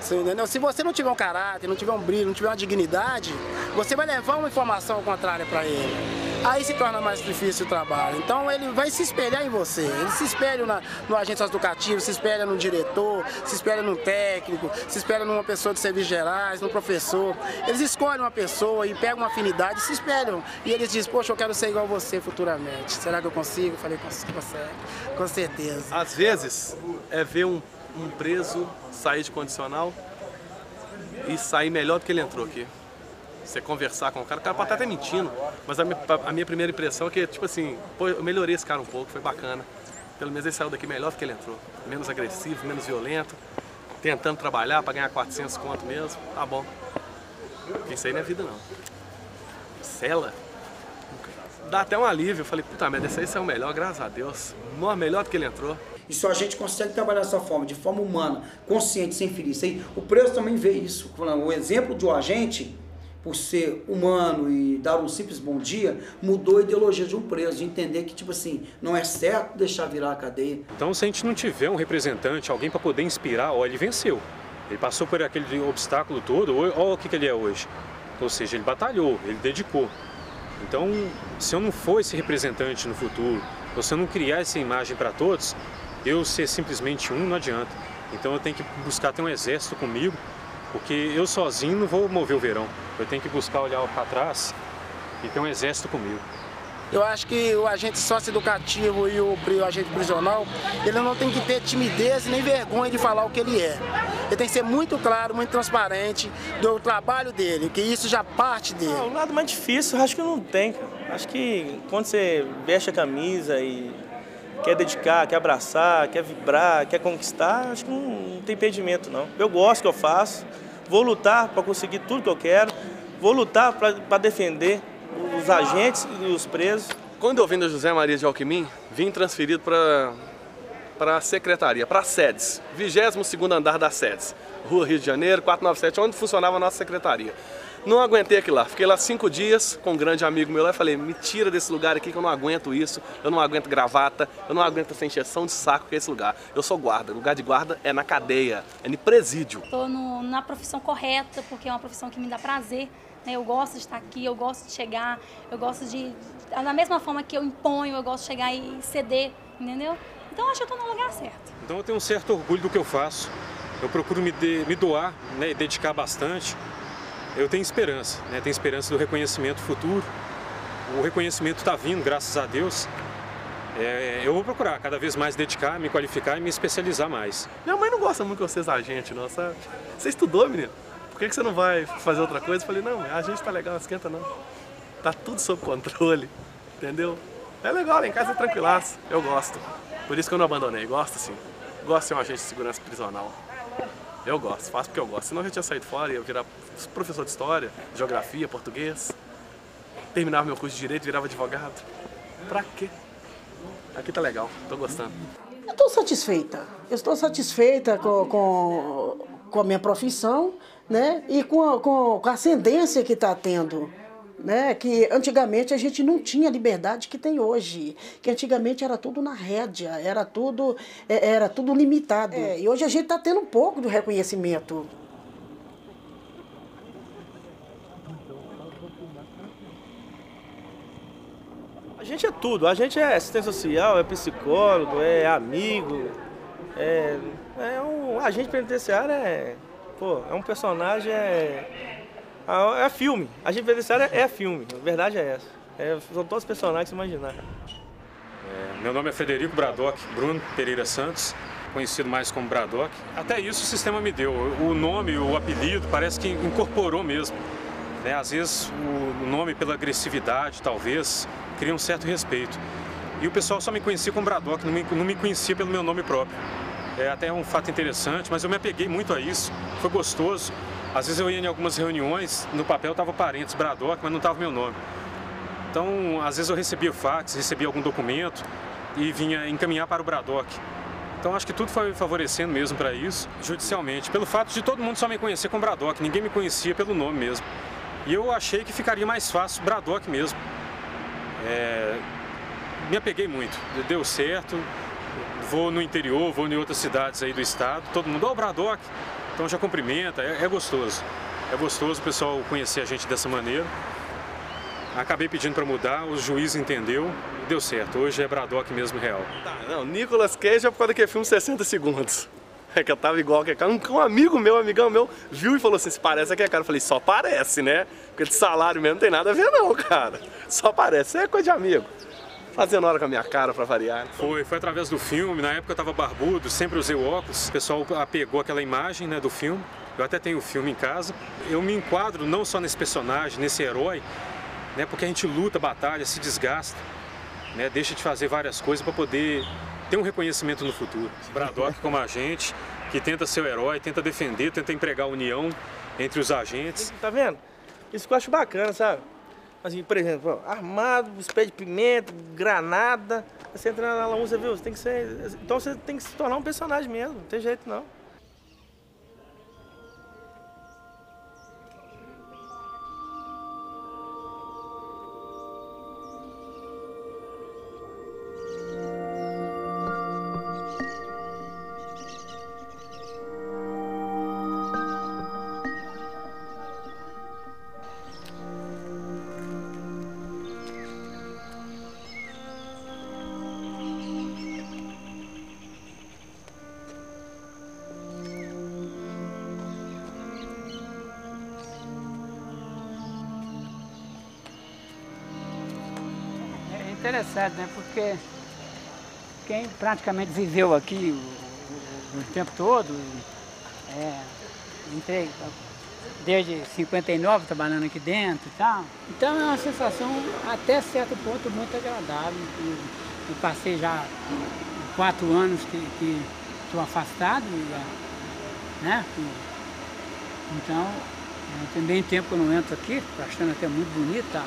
Se você não tiver um caráter, não tiver um brilho, não tiver uma dignidade, você vai levar uma informação contrária para ele. Aí se torna mais difícil o trabalho. Então ele vai se espelhar em você. Ele se espelha no agente educativo, se espelha no diretor, se espelha no técnico, se espelha numa pessoa de serviços gerais, no professor. Eles escolhem uma pessoa e pegam uma afinidade e se espelham. E eles dizem, poxa, eu quero ser igual a você futuramente. Será que eu consigo? Eu falei, consegue, com certeza. Às vezes é ver um preso sair de condicional e sair melhor do que ele entrou aqui. Você conversar com o cara pode estar até mentindo, mas a minha primeira impressão é que, tipo assim, pô, eu melhorei esse cara um pouco, foi bacana. Pelo menos ele saiu daqui melhor do que ele entrou. Menos agressivo, menos violento, tentando trabalhar para ganhar 400 conto mesmo, tá bom. Isso aí não é vida não. Cela, dá até um alívio. Eu falei, puta merda, esse aí saiu melhor, graças a Deus. Melhor do que ele entrou. E se a gente consegue trabalhar dessa forma, de forma humana, consciente, sem ferir isso aí, o preso também vê isso. O exemplo de um agente, por ser humano e dar um simples bom dia, mudou a ideologia de um preso, de entender que, tipo assim, não é certo deixar virar a cadeia. Então, se a gente não tiver um representante, alguém para poder inspirar, ó, ele venceu. Ele passou por aquele obstáculo todo, olha o que ele é hoje. Ou seja, ele batalhou, ele dedicou. Então, se eu não for esse representante no futuro, ou se eu não criar essa imagem para todos, eu ser simplesmente um não adianta. Então eu tenho que buscar ter um exército comigo, porque eu sozinho não vou mover o verão. Eu tenho que buscar olhar para trás e ter um exército comigo. Eu acho que o agente socioeducativo e o agente prisional, ele não tem que ter timidez nem vergonha de falar o que ele é. Ele tem que ser muito claro, muito transparente do trabalho dele, que isso já parte dele. O lado mais difícil, eu acho que não tem, cara. Acho que quando você veste a camisa e quer dedicar, quer abraçar, quer vibrar, quer conquistar, acho que não tem impedimento, não. Eu gosto do que eu faço, vou lutar para conseguir tudo que eu quero, vou lutar para defender os agentes e os presos. Quando eu vim da José Maria de Alquimim, vim transferido para a secretaria, para a SEDES, 22º andar da SEDES, Rua Rio de Janeiro, 497, onde funcionava a nossa secretaria. Não aguentei aquilo lá, fiquei lá 5 dias com um grande amigo meu lá e falei, me tira desse lugar aqui que eu não aguento isso, eu não aguento gravata, eu não aguento essa encheção de saco que é esse lugar. Eu sou guarda, o lugar de guarda é na cadeia, é no presídio. Estou na profissão correta, porque é uma profissão que me dá prazer. Eu gosto de estar aqui, eu gosto de chegar, eu gosto de... Da mesma forma que eu imponho, eu gosto de chegar e ceder, entendeu? Então acho que eu estou no lugar certo. Então eu tenho um certo orgulho do que eu faço. Eu procuro me doar, né, e dedicar bastante. Eu tenho esperança, né? Tenho esperança do reconhecimento futuro. O reconhecimento está vindo, graças a Deus. Eu vou procurar cada vez mais dedicar, me qualificar e me especializar mais. Minha mãe não gosta muito que você seja agente, não, sabe? Você estudou, menino? Por que você não vai fazer outra coisa? Eu falei, não, a gente tá legal, não esquenta não. Tá tudo sob controle, entendeu? É legal, lá em casa é tranquilaço, eu gosto. Por isso que eu não abandonei, gosto sim. Gosto de ser um agente de segurança prisional. Eu gosto, faço porque eu gosto. Senão eu já tinha saído fora, ia virar professor de história, geografia, português. Terminava meu curso de direito, virava advogado. Pra quê? Aqui tá legal, tô gostando. Eu estou satisfeita. Eu estou satisfeita com a minha profissão, né? E com a ascendência que está tendo. Né? Que antigamente a gente não tinha a liberdade que tem hoje, que antigamente era tudo na rédea, era tudo limitado. E hoje a gente está tendo um pouco do reconhecimento. A gente é tudo, a gente é assistente social, é psicólogo, é amigo, um agente penitenciário é um personagem, é filme. Agente penitenciário é filme, a verdade é essa. São todos os personagens que você imaginar. Meu nome é Frederico Bradock Bruno Pereira Santos, conhecido mais como Bradock. Até isso o sistema me deu. O nome, o apelido, parece que incorporou mesmo. Às vezes o nome pela agressividade, talvez, cria um certo respeito. E o pessoal só me conhecia como Bradock, não me conhecia pelo meu nome próprio. É até um fato interessante, mas eu me apeguei muito a isso, foi gostoso. Às vezes eu ia em algumas reuniões, no papel estava Parentes Bradock, mas não estava meu nome. Então, às vezes eu recebia fax, recebia algum documento e vinha encaminhar para o Bradock. Então, acho que tudo foi favorecendo mesmo para isso, judicialmente, pelo fato de todo mundo só me conhecer como Bradock, ninguém me conhecia pelo nome mesmo. E eu achei que ficaria mais fácil Bradock mesmo. Me apeguei muito, deu certo. Vou no interior, vou em outras cidades aí do estado, todo mundo, ó, o Bradock, então já cumprimenta, é gostoso. É gostoso o pessoal conhecer a gente dessa maneira. Acabei pedindo para mudar, o juiz entendeu e deu certo. Hoje é Bradock mesmo real. Não, Nicolas Cage é por causa daquele filme 60 segundos. É que eu tava igual que cara. Um amigo meu, amigão meu, viu e falou assim, se parece aquele cara. Eu falei, só parece, né? Porque de salário mesmo não tem nada a ver não, cara. Só parece, isso é coisa de amigo. Fazendo hora com a minha cara pra variar. Foi através do filme, na época eu tava barbudo, sempre usei óculos, o pessoal apegou aquela imagem, né, do filme. Eu até tenho o filme em casa. Eu me enquadro não só nesse personagem, nesse herói, né, porque a gente luta, batalha, se desgasta, né, deixa de fazer várias coisas para poder ter um reconhecimento no futuro. Bradock como agente, que tenta ser o herói, tenta defender, tenta empregar a união entre os agentes. Tá vendo? Isso que eu acho bacana, sabe? Assim, por exemplo, ó, armado, spray de pimenta, granada. Você entra na Laú, você viu? Você tem que ser. Então você tem que se tornar um personagem mesmo, não tem jeito não. Interessante, né? Porque quem praticamente viveu aqui o tempo todo, entrei desde 59 trabalhando aqui dentro e tal. Então é uma sensação até certo ponto muito agradável. Eu passei já 4 anos que estou afastado, né? Então tem bem tempo que eu não entro aqui, estou achando até muito bonita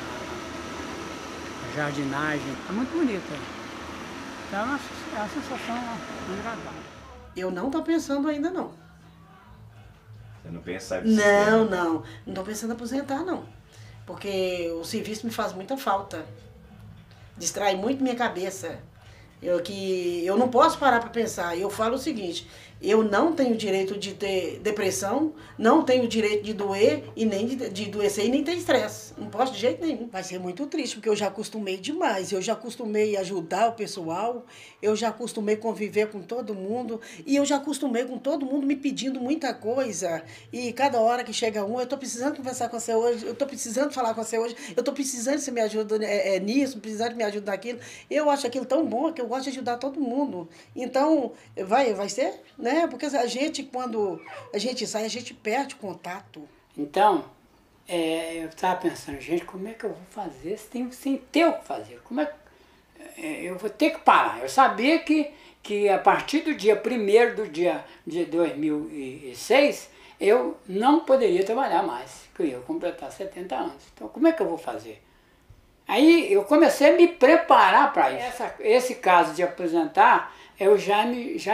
jardinagem, é muito bonita. Então é uma sensação agradável. Eu não estou pensando ainda não. Você não pensa em Não estou pensando em aposentar não. Porque o serviço me faz muita falta. Distrai muito minha cabeça. Eu não posso parar para pensar. Eu falo o seguinte, eu não tenho direito de ter depressão, não tenho direito de doer e nem de adoecer e nem ter estresse. Não posso de jeito nenhum. Vai ser muito triste, porque eu já acostumei demais. Eu já acostumei a ajudar o pessoal, eu já acostumei conviver com todo mundo e eu já acostumei com todo mundo me pedindo muita coisa. E cada hora que chega um, eu estou precisando conversar com você hoje, eu estou precisando falar com você hoje, eu estou precisando que você me ajude nisso, precisando que me ajude naquilo. Eu acho aquilo tão bom que eu gosto de ajudar todo mundo. Então, vai ser, né? Porque a gente, quando a gente sai, a gente perde contato. Então, eu estava pensando, gente, como é que eu vou fazer sem ter o que fazer? Como é que eu vou ter que parar? Eu sabia que a partir do dia 1º do dia de 2006, eu não poderia trabalhar mais, que eu ia completar 70 anos. Então, como é que eu vou fazer? Aí eu comecei a me preparar para isso. Esse caso de aposentar, eu já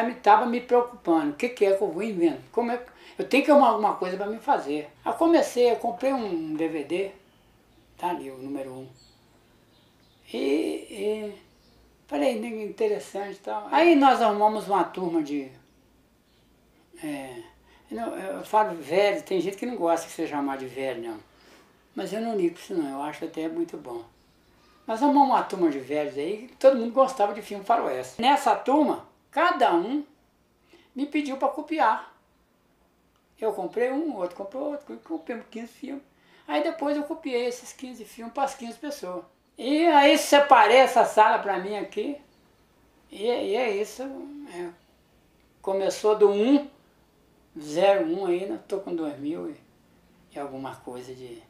estava me preocupando. O que é que eu vou inventar? Como é que eu tenho que arrumar alguma coisa para me fazer? Eu comprei um DVD, tá ali o número 1. E falei, interessante e tal. Aí nós arrumamos uma turma de... eu falo velho, tem gente que não gosta de ser chamado de velho, não. Mas eu não ligo isso não, eu acho até muito bom. Nós arrumamos uma turma de velhos aí, todo mundo gostava de filme faroeste. Nessa turma, cada um me pediu para copiar. Eu comprei um, outro comprou outro, comprei 15 filmes. Aí depois eu copiei esses 15 filmes para as 15 pessoas. E aí separei essa sala para mim aqui. E é isso. Começou do 01 aí, eu estou com 2000 e alguma coisa de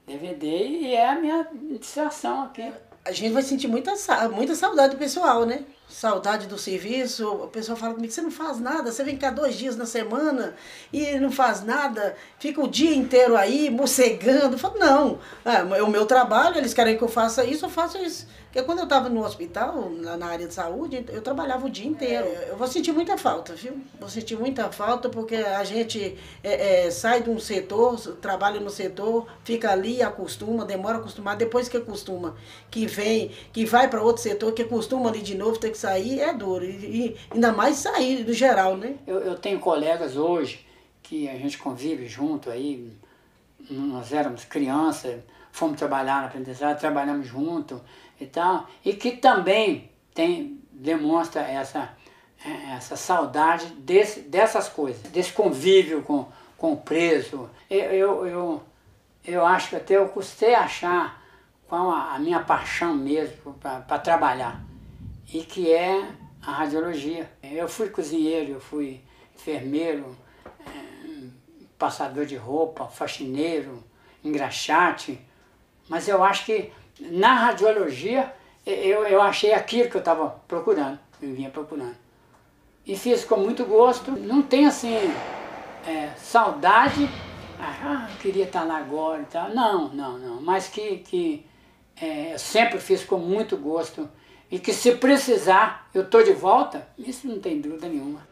DVD e é a minha distração aqui. A gente vai sentir muita saudade do pessoal, né? saudade do serviço, o pessoal fala comigo, você não faz nada, você vem cá 2 dias na semana e não faz nada, fica o dia inteiro aí, mocegando. Eu falo, não, é o meu trabalho, eles querem que eu faça isso, eu faço isso. Porque quando eu estava no hospital, na área de saúde, eu trabalhava o dia inteiro. Eu vou sentir muita falta, viu? Vou sentir muita falta porque a gente sai de um setor, trabalha no setor, fica ali, acostuma, demora a acostumar, depois que acostuma, que vai para outro setor, que acostuma ali de novo, tem que sair, é duro. E ainda mais sair do geral, né? Eu tenho colegas hoje que a gente convive junto aí, nós éramos crianças, fomos trabalhar na penitenciária, trabalhamos junto e tal, e que também demonstra essa saudade dessas coisas, desse convívio com o preso. Eu acho que até eu custei achar qual a minha paixão mesmo para trabalhar, e que é a radiologia. Eu fui cozinheiro, eu fui enfermeiro, passador de roupa, faxineiro, engraxate, mas eu acho que na radiologia eu achei aquilo que eu estava procurando, eu vinha procurando. E fiz com muito gosto, não tem assim saudade, eu queria estar lá agora e tal, não, mas que eu sempre fiz com muito gosto e que se precisar eu estou de volta, isso não tem dúvida nenhuma.